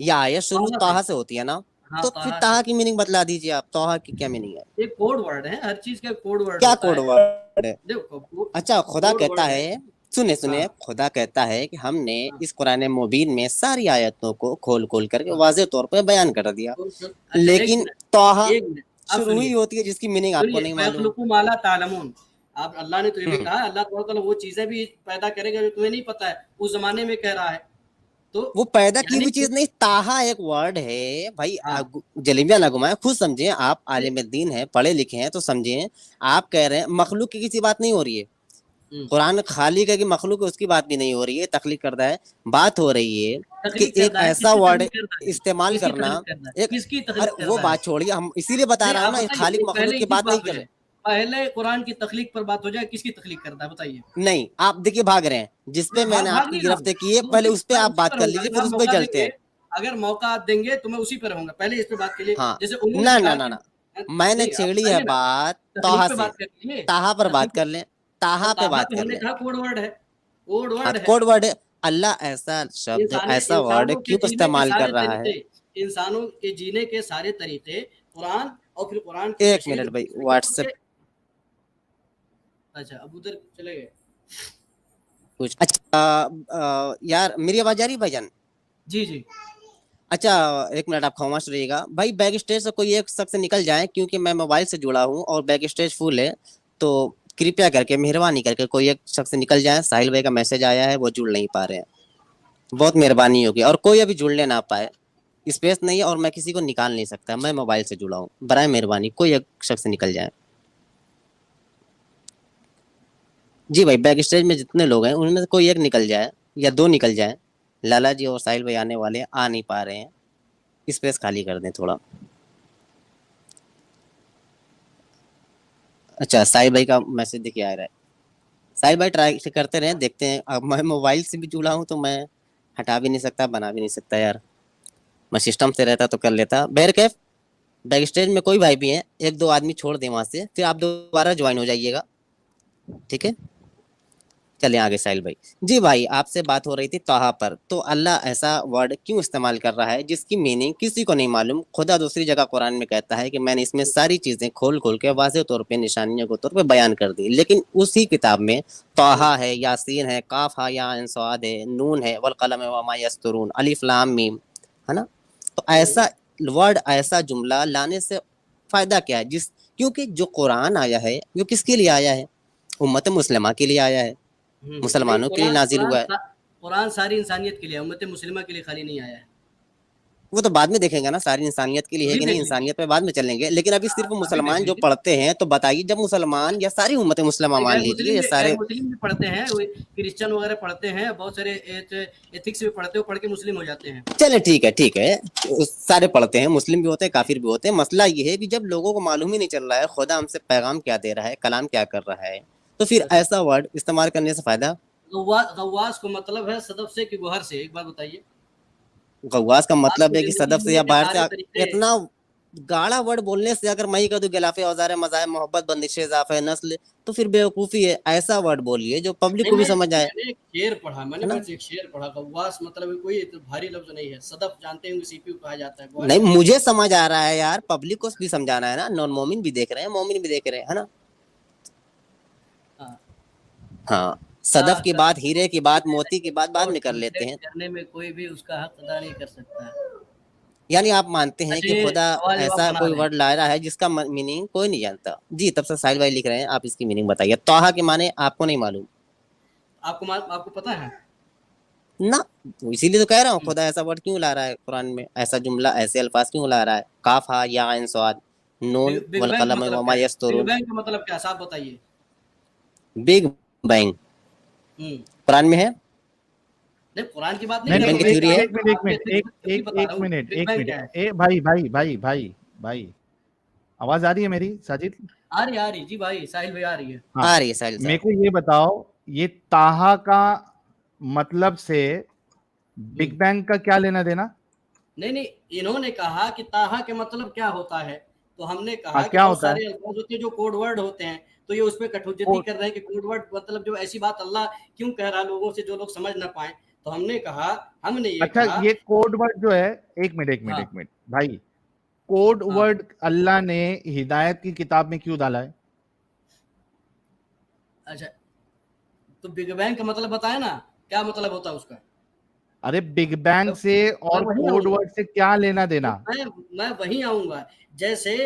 یہ آیت شروع طٰہٰ سے. طٰہٰ سے ہوتی ہے نا. ہاں تو پھر طٰہٰ سے. طٰہٰ کی میننگ بتلا دیجیے آپ. طٰہٰ کی کیا میننگ ہے؟ ایک کوڈ ورڈ ہے, ہر چیز کا کوڈ ورڈ کیا ہوتا کوڈ ہے. ورڈ ہے؟ دیکھو اچھا خدا کوڈ کہتا ورڈ ہے, سنیں ہاں خدا کہتا ہے کہ ہم نے ہاں. اس قرآن مبین میں ساری آیتوں کو کھول کھول کر کے ہاں. واضح طور پہ بیان کر دیا. اچھا ایک لیکن منٹ, طٰہٰ ایک منٹ اب شروع سنیے ہی ہوتی ہے جس کی میننگ آپ کو نہیں معلوم. فَيَخْلُقُ مَا لَا تَعْلَمُونَ. اب اللہ نے تو یہ بھی کہا, اللہ تعالیٰ وہ چیزیں بھی پیدا کرے گا جو تمہیں نہیں پتا ہے, اس زمانے میں کہہ رہا ہے. تو وہ پیدا کی یعنی ہوئی چیز نہیں, طٰہٰ ایک ورڈ ہے بھائی. ہاں جلیبیاں نہ گھمائیں, خود سمجھیں. آپ عالم دین ہیں, پڑھے لکھے ہیں, تو سمجھیں. آپ کہہ رہے ہیں مخلوق کی کسی بات نہیں ہو رہی ہے. قرآن خالق ہے کہ مخلوق ہے اس کی بات بھی نہیں ہو رہی ہے, تخلیق کردہ ہے. بات ہو رہی ہے کہ تخلیق ایک کردہ ہے. ایسا ورڈ استعمال کس کی کرنا. تخلیق کرنا ہے, ایک کس کی ارے تخلیق وہ کرنا ہے. بات چھوڑیے, ہم اسی لیے بتا نہیں رہا ہوں آپ نا, خالق بتائیے, مخلوق کی بات نہیں کر رہے. پہلے قرآن کی تخلیق پر بات ہو جائے, کس کی تخلیق کرتا ہے بتائیے. نہیں, آپ دیکھیے بھاگ رہے ہیں. جس پہ میں نے آپ کی گرفتاری کی ہے پہلے اس پہ آپ بات کر لیجیے, پھر اس پہ چلتے ہیں. اگر موقع آپ دیں گے تو میں اسی پہ رہوں گا, پہلے اس پہ بات کے لیے. ہاں جیسے انہوں نہ نے نہ کہا نہ میں نے چھیڑی ہے بات طٰہٰ سے. طٰہٰ پر بات کر لیں, طٰہٰ پہ بات کر لیں. کوڈ ورڈ ہے, کوڈ ورڈ ہے. کوڈ ورڈ ہے. اللہ ایسا شبد ایسا ورڈ کیوں استعمال کر رہا ہے؟ انسانوں کے جینے کے سارے طریقے قرآن اور پھر قرآن کی ایک منٹ بھائی, واٹس ایپ. اچھا اب ادھر چلے گئے کچھ. اچھا یار میری آواز آ رہی ہے بھائی جان؟ جی جی. اچھا ایک منٹ آپ خاموش رہیے گا بھائی. بیک اسٹیج سے کوئی ایک شخص نکل جائے, کیونکہ میں موبائل سے جڑا ہوں اور بیک اسٹیج فل ہے. تو کرپیا کر کے مہربانی کر کے کوئی ایک شخص نکل جائے. ساحل بھائی کا میسج آیا ہے, وہ جڑ نہیں پا رہے ہیں, بہت مہربانی ہوگی. اور کوئی ابھی جڑنے نہ پائے, اسپیس نہیں ہے اور میں کسی کو نکال نہیں سکتا, میں موبائل سے جڑا ہوں. برائے مہربانی کوئی ایک شخص نکل جائے. جی بھائی بیک اسٹیج میں جتنے لوگ ہیں ان میں سے کوئی ایک نکل جائے یا دو نکل جائیں. لالا جی اور ساحل بھائی آنے والے, آ نہیں پا رہے ہیں, اسپیس خالی کر دیں تھوڑا. اچھا ساحل بھائی کا میسج دیکھیے آ رہا ہے. ساحل بھائی ٹرائی کرتے رہیں, دیکھتے ہیں. اب میں موبائل سے بھی جڑا ہوں تو میں ہٹا بھی نہیں سکتا, بنا بھی نہیں سکتا یار. میں سسٹم سے رہتا تو کر لیتا. بہرکیف بیک اسٹیج میں کوئی بھائی بھی ہیں, ایک دو آدمی چھوڑ دیں وہاں سے, پھر آپ دوبارہ جوائن ہو جائیے گا, ٹھیک ہے. چلیں آگے ساحل بھائی. جی بھائی آپ سے بات ہو رہی تھی طٰہٰ پر. تو اللہ ایسا ورڈ کیوں استعمال کر رہا ہے جس کی میننگ کسی کو نہیں معلوم؟ خدا دوسری جگہ قرآن میں کہتا ہے کہ میں نے اس میں ساری چیزیں کھول کھول کے واضح طور پہ نشانیوں کے طور پہ بیان کر دی. لیکن اسی کتاب میں طٰہٰ ہے, یاسین ہے, کاف ہا یا عین صاد ہے, نون ہے, والقلم وما یسطرون, الف لام میم, ہے نا. تو ایسا ورڈ, ایسا جملہ لانے سے فائدہ کیا ہے؟ کیونکہ جو قرآن آیا ہے وہ کس کے لیے آیا ہے؟ امت مسلمہ کے لیے آیا ہے, مسلمانوں کے لیے نازل ہوا ہے. قرآن ساری انسانیت کے لیے, امت مسلمہ کے لیے خالی نہیں آیا ہے. وہ تو بعد میں دیکھیں گے نا, ساری انسانیت کے لیے ہے ابھی کہ نہیں, دیکھ لیجیے. انسانیت پہ بعد میں چلیں گے, لیکن ابھی صرف ابھی مسلمان دیکھ جو لیجیے. پڑھتے ہیں تو بتائیے, جب مسلمان یا ساری امت مسلمہ مان لیجیے, یہ سارے غیر مسلم بھی پڑھتے ہیں, کرسچن وغیرہ پڑھتے ہیں, بہت سارے ایتھکس بھی پڑھتے ہیں, پڑھ کے مسلم ہو جاتے ہیں. چلے ٹھیک ہے, سارے پڑھتے ہیں, مسلم بھی ہوتے ہیں, کافر بھی ہوتے ہیں. مسئلہ یہ ہے کہ جب لوگوں کو معلوم ہی نہیں چل رہا ہے خدا ہم سے پیغام کیا دے رہا ہے, کلام کیا کر رہا ہے, تو پھر ایسا ورڈ استعمال کرنے سے فائدہ. غواص کو مطلب ہے صدف سے کہ گوہر سے, ایک بات بتائیے. غواص کا آپ مطلب کی ہے کہ زندگی صدف سے جینے یا کے باہر سے. سارے طریقے, اتنا گاڑا ورڈ بولنے سے اگر میں ہی کہہ دوں غلاف اوزار مزاح محبت بندش اضافہ نسل, تو پھر بیوقوفی ہے. ایسا ورڈ بولیے جو پبلک نہیں کو بھی سمجھ آئے, میں نے ایک شعر پڑھا, میں نے ہے نا. بس ایک شعر پڑھا. غواص مطلب کوئی بھاری لفظ نہیں ہے. صدف جانتے ہیں سی پی یو کہا جاتا ہے, گوہر نہیں جانتے مجھے سمجھ آ رہا ہے یار, پبلک کو بھی سمجھانا ہے نا, نان مومن بھی دیکھ رہے ہیں, مومن بھی دیکھ رہے ہیں, ہے نا. ہیں. ہاں, صدف کی بات, ہیرے کی بات, موتی کی بات بعد اور میں کر لیتے ٹرانسلیٹ ہیں. کرنے میں کوئی بھی اس کا حق ادا نہیں کر سکتا ہے. یعنی آپ مانتے ہیں اچھا, کہ یہ خدا سوال جواب ایسا بنا کوئی رہے ہیں. ورڈ لا رہا ہے جس کا میننگ کوئی نہیں جانتا. جی, تب سے ساحل بھائی لکھ رہے ہیں, آپ اس کی میننگ بتائیے. طٰہٰ کے معنی آپ کو نہیں معلوم آپ کو پتا ہے نا, اسی لیے تو کہہ رہا ہوں خدا ایسا ورڈ کیوں لا رہا ہے قرآن میں, ایسا جملہ, ایسے الفاظ کیوں لا رہا ہے. کاف ہا یا عین صاد نون بگ بینگ کا والقلم مطلب وما کیا ہے, بگ یسطرون. بینگ کا مطلب کیا ہے, صاحب بتائیے. بگ بینگ ہوں قرآن میں ہے, نہیں, قرآن کی بات نہیں نہیں بگ کر بینگ رہا کی نہیں, ہوں, تھیوری ہے. ایک منٹ آپ کے تھیوری بتا رہا ہوں. بگ ایک بینگ منٹ, کیا ہے. اے بھائی آواز آ رہی ہے میری ساجد؟ آ رہی جی بھائی, ساحل بھائی آ رہی ہے. ہاں, آ رہی ہے ساحل میرے صاحب. کو یہ بتاؤ, یہ طٰہٰ کا مطلب سے بگ بینگ کا کیا لینا دینا؟ نہیں, انہوں نے کہا کہ طٰہٰ کے مطلب کیا ہوتا ہے, تو ہم نے ہاں کہا کہ کیا بہت ہوتا ہے؟ سارے الفاظ ہوتے ہیں جو کوڈ ورڈ ہوتے ہیں, تو یہ اس پہ کٹھوجتی کر رہے ہیں کہ کوڈ ورڈ مطلب جو ایسی بات اللہ کیوں کہہ رہا لوگوں سے جو لوگ سمجھ نہ پائیں. تو ہم نے یہ اچھا, کہا. یہ کوڈ ورڈ جو ہے, ایک ہاں, منٹ بھائی, کوڈ ہاں, ورڈ اللہ نے ہدایت کی کتاب میں کیوں ڈالا ہے؟ اچھا, تو بگ بینگ کا مطلب بتایا نا, کیا مطلب ہوتا ہے اس کا. ارے بگ بینگ سے میں اور وہیں کوڈ آؤں گا, ورڈ سے کیا لینا دینا؟ میں وہیں آؤں گا. جیسے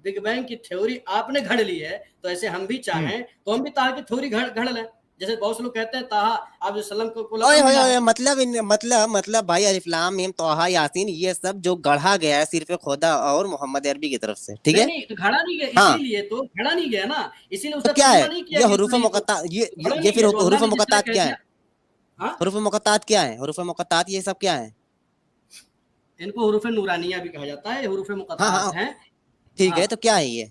بگ بینگ کی تھیوری آپ نے گھڑ لی ہے, تو ایسے ہم بھی چاہیں تو ہم بھی طٰہٰ کی تھیوری گھڑ لیں. جیسے بہت سے لوگ کہتے ہیں طٰہٰ آپ وسلم کو اوئے لقب ہوئے ملا ہے. ہوئے, مطلب بھائی الف لام میم طٰہٰ یاسین, یہ سب جو گڑھا گیا ہے صرف خدا اور محمد عربی کی طرف سے, ٹھیک ہے. نہیں, تو گھڑا نہیں گیا, ہاں, اسی لیے تو گھڑا نہیں گیا نا, اسی لیے اس تو کا کیا ترجمہ ہے نہیں کیا یہ گیا حروف صحیح, تو مقطع, گھڑا یہ نہیں پھر گیا جو اللہ حروف نے جس طرح مقطعات کہہ کیا ہے, دیا. ہاں, حروف مقطعات کیا ہے, حروف مقطعات یہ سب کیا ہے. ان کو حروف نورانیہ بھی کہا جاتا ہے, حروف ہاں ہاں مقطعات ہیں. ٹھیک ہاں, ہے, تو کیا ہے یہ.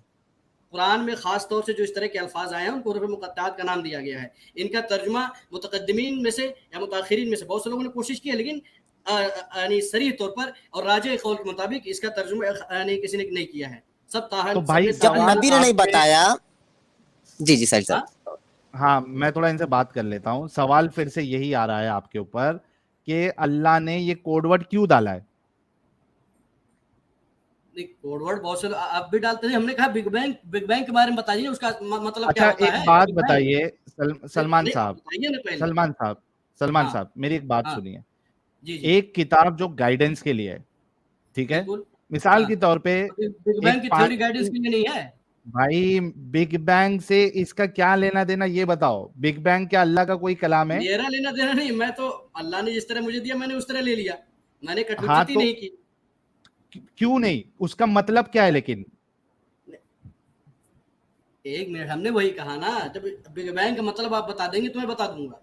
قرآن میں خاص طور سے جو اس طرح کے الفاظ آئے ہیں ان کو حروف مقطعات کا نام دیا گیا ہے. ان کا ترجمہ متقدمین میں سے یا متاخرین میں سے بہت سے لوگوں نے کوشش کی ہے, لیکن یعنی صریح طور پر اور راجح قول کے مطابق اس کا ترجمہ یعنی کسی نے نہیں کیا ہے. سب تو سب بھائی نے جب طٰہٰ سوال نبی نے آپ نہیں سے, بتایا. جی ساحل ہاں, صاحب. ہاں میں تھوڑا ان سے بات کر لیتا ہوں. سوال پھر سے یہی آ رہا ہے آپ کے اوپر کہ اللہ نے یہ کوڈ ورڈ کیوں ڈالا ہے؟ کوڈ ورڈ بہت سے آپ بھی ڈالتے ہیں. ہم نے کہا بگ بینگ کے بارے میں بتائیے, اس کا مطلب اچھا کیا ہوتا ایک ہے. بات بگ بینگ بتائیے سلمان صاحب, بتائیے نا پہلے. سلمان ہاں, صاحب میری ایک بات ہاں, سنیے. جی, ایک کتاب جو گائیڈنس کے لیے ہے, ٹھیک ہے, بالکل. مثال ہاں, کے طور پہ بگ بینگ ایک کی تھیوری گائیڈنس کے لیے نہیں ہے. بھائی بگ بینگ سے اس کا کیا لینا دینا یہ بتاؤ. بگ بینگ کیا اللہ کا کوئی کلام ہے؟ میرا لینا دینا نہیں, میں تو اللہ نے جس طرح مجھے دیا میں نے اس طرح لے لیا, میں نے ہاں کٹوجتی تو نہیں کی. کیوں نہیں, اس کا مطلب کیا ہے؟ لیکن ایک منٹ, ہم نے وہی کہا نا, جب بگ بینگ کا مطلب آپ بتا دیں گے تو میں بتا دوں گا.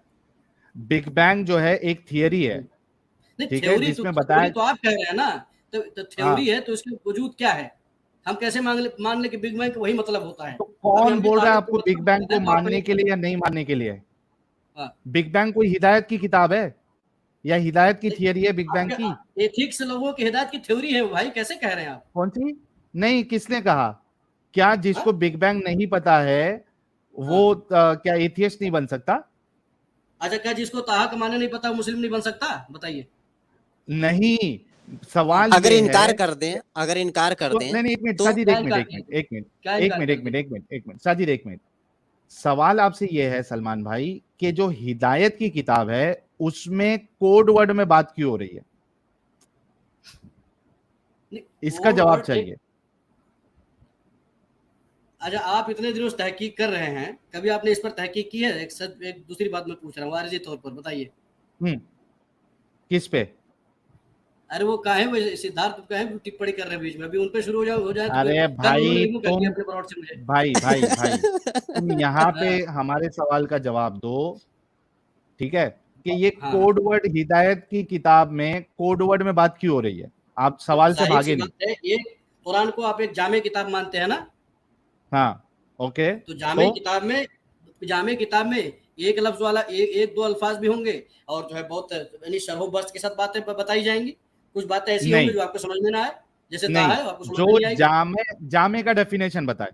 بگ بینگ جو ہے ایک تھیوری ہے, نہیں, ٹھیک ہے, تھیوری جس تو میں بتایا. آپ کہہ رہے ہیں نا, تو ہاں تھیوری ہے تو اس کے وجود کیا ہے, ہم کیسے مان لیں کہ بگ بینگ وہی مطلب ہوتا ہے. تو ابھی کون ہم بھی بول رہا ہے تعریف آپ کے کو بگ مطلب بینگ بتا کو دیں تو آپ ماننے کہیں کے لیے یا نہیں ماننے کے لیے؟ ہاں, بگ بینگ کوئی ہدایت کی کتاب ہے یا ہدایت کی تھیوری ہے بگ آپ بینگ کے کی؟ ایتھکس لوگوں کی ہدایت کی تھیوری ہے بھائی, کیسے کہہ رہے ہیں آپ. کون سی؟ نہیں, کس نے کہا؟ کیا جس ہاں, کو بگ بینگ نہیں پتا ہے ہاں. وہ کیا ایتھیسٹ نہیں بن سکتا؟ اچھا, کیا جس کو طٰہٰ کا معنی نہیں پتا وہ مسلم نہیں بن سکتا, بتائیے. نہیں, ہاں, سوال اگر یہ انکار ہے کر دیں, اگر انکار کر تو دیں نہیں ایک منٹ تو ساجد, کیا ایک منٹ انکار ایک کیا, منٹ ایک منٹ کیا ایک انکار منٹ کر ایک منٹ دیا. ایک منٹ ایک منٹ ساجد, ایک منٹ. سوال آپ سے یہ ہے سلمان بھائی کہ جو ہدایت کی کتاب ہے اس میں کوڈ ورڈ میں بات کیوں ہو رہی ہے, اس کا کوڈ جواب ورڈ ایک. چاہیے. اچھا, آپ اتنے دنوں سے تحقیق کر رہے ہیں, کبھی آپ نے اس پر تحقیق کی ہے؟ ایک دوسری بات میں پوچھ رہا ہوں عارضی طور پر, بتائیے. کس پہ؟ अरे वो काहे वो सिद्धार्थ काहे टिप्पणी कर रहे हैं बीच में, अभी उन पे शुरू हो जाए तो अरे फिर कल भाई उन्होंने रिमूव कर तुम दिया अपने प्लॉट से मुझे। भाई भाई भाई तुम यहाँ पे हमारे सवाल का जवाब दो, ठीक है, कि ये हाँ। कोड वर्ड हिदायत की किताब में कोड वर्ड में बात क्यों हो रही है? आप सवाल से जाहिर भागे सी नहीं। बात है, ये कुरान को आप एक जामे किताब मानते हैं ना, हाँ ओके, तो जामे तो किताब में एक लफ्ज वाला एक दो अल्फाज भी होंगे और जो है बहुत यानी शरह बस्त के साथ बातें बताई जाएंगी, कुछ बातें ऐसी नहीं। होंगी जो आपको समझ में ना आए, जैसे ता है आपको नहीं, समझ में नहीं जो आएगी। जामे का डेफिनेशन बताए,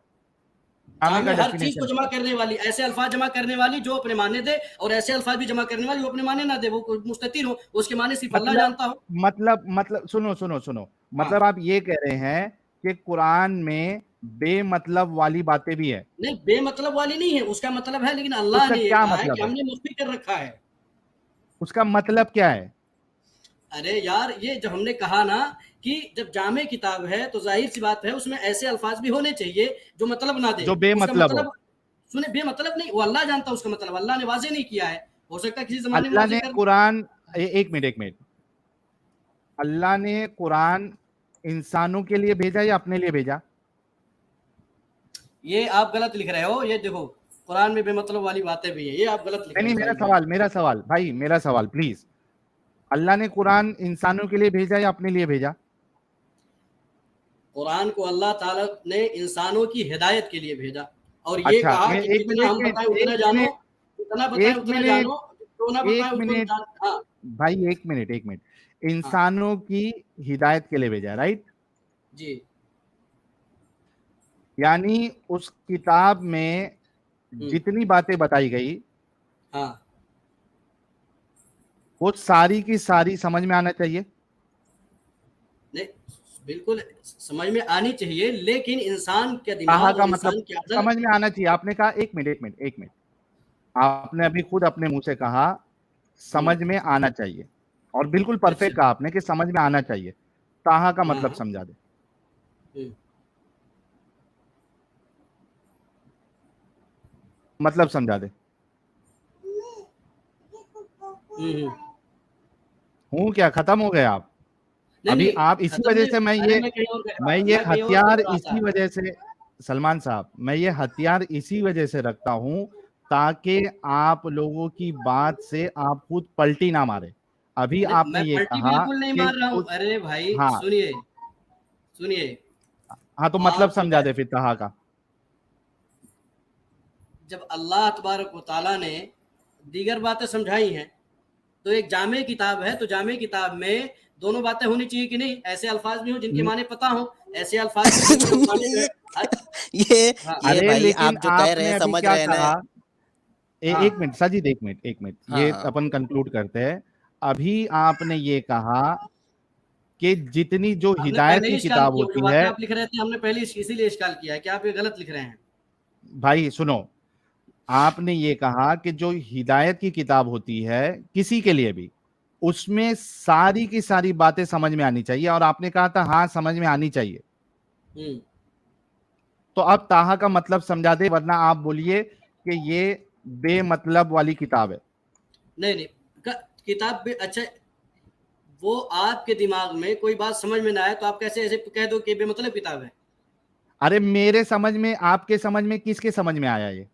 जामे का हर चीज को डेफिनेशन जमा करने वाली, ऐसे अल्फाज जमा करने वाली जो अपने माने दे, और ऐसे अल्फाज भी जमा करने वाली जो अपने माने ना दे, वो मुस्ततिर हो, उसके माने सिर्फ अल्लाह जानता हो। मतलब सुनो, मतलब आप ये कह रहे हैं कि कुरान में बेमतलब वाली बातें भी है? नहीं, बेमतलब वाली नहीं है, उसका मतलब है, लेकिन अल्लाह उसका ने ये क्या कहा है मतलब कि है? हमने मख्फी कर रखा है। उसका मतलब क्या है? अरे यार, ये जब हमने कहा ना कि जब जामे किताब है तो जाहिर सी बात है उसमें ऐसे अल्फाज भी होने चाहिए जो मतलब ना दे, जो उसका बेमतलब हो। मतलब सुने, बेमतलब नहीं, वो अल्लाह जानता है उसका मतलब, अल्लाह ने वाजे नहीं किया है, हो सकता है किसी जमाने में अल्लाह वाजे ने कर। कुरान एक मिनट, अल्लाह ने कुरान इंसानों के लिए भेजा या अपने लिए भेजा? ये आप गलत लिख रहे हो, ये देखो कुरान में बेमतलब वाली बातें भी है, ये आप गलत लिख रहे नहीं, हो मेरा साहिल भाई। सवाल भाई, मेरा सवाल प्लीज, अल्लाह ने कुरान इंसानों के लिए भेजा या अपने लिए भेजा? कुरान को अल्लाह ताला ने इंसानों की हिदायत के लिए भेजा, और ये अच्छा, कहा मैं कि एक जितना हम बताएं उतना जानो, जितना बताएं एक उतना मिनट जानो, जो ना बताएं एक उसको मिनट जान। हाँ भाई, एक मिनट, इंसानों की हिदायत के लिए भेजा, राइट? जी, यानी उस किताब में जितनी बातें बताई गई हाँ वो सारी की सारी समझ में आना चाहिए। नहीं, बिल्कुल समझ में आनी चाहिए, लेकिन इंसान के ताहा दिमाग का और इंसान मतलब की अकल। समझ में आना चाहिए। आपने कहा एक मिनट, आपने अभी खुद अपने मुंह से कहा समझ में आना चाहिए, और बिल्कुल परफेक्ट अच्छा। कहा आपने कि समझ में आना चाहिए। ताहा का मतलब हाँ। समझा दे, मतलब समझा दे। हूं क्या, खत्म हो गए आप? नहीं अभी नहीं, आप इसी खत्म वजह नहीं, से मैं अरे ये मैं कहीं और मैं ये मैं कहीं और हथियार बोल रहा था। इसी वजह से, सलमान साहब, मैं ये हथियार इसी वजह से रखता हूं ताकि आप लोगों की बात से आप खुद पलटी ना मारे। अभी नहीं, आपने मैं ये पलटी कहा बिल्कुल नहीं कि मार रहा हूँ, खुद, अरे भाई हाँ सुनिए सुनिए, हाँ, तो मतलब आप जो समझा है, दे फिर ताहा का। जब अल्लाह तबारक व तआला ने दीगर बातें समझाई हैं, तो एक जामे किताब है, तो जामे किताब में दोनों बातें होनी चाहिए कि नहीं, ऐसे अल्फाज भी हो जिनके माने पता हो, ऐसे अल्फाज भी जिनके माने जो है ये हाँ ये अरे भाई लेकिन आप जो कह रहे आपने हैं अभी समझ क्या रहे हैं ना। कहा? हाँ एक मिनट साजिद, एक मिनट हाँ ये हाँ अपन कंक्लूड करते हैं। अभी आपने ये कहा कि जितनी जो आपने हिदायत पहले ही की इश्काल किताब किया, जो होती है, बातें आप लिख रहे थे हमने पहले इसीलिए इश्काल किया है कि आप ये गलत लिख रहे हैं। भाई सुनो, आपने ये कहा कि जो हिदायत की किताब होती है किसी के लिए भी, उसमें सारी की सारी बातें समझ में आनी चाहिए, और आपने कहा था हाँ समझ में आनी चाहिए। तो अब ताहा का मतलब समझा दे, वरना आप बोलिए कि ये बेमतलब वाली किताब है। नहीं नहीं, किताब भी अच्छा, वो आपके दिमाग में कोई बात समझ में ना आए तो आप कैसे ऐसे कह दो कि बेमतलब किताब है? अरे मेरे समझ में, आपके समझ में, किसके समझ में आया ये?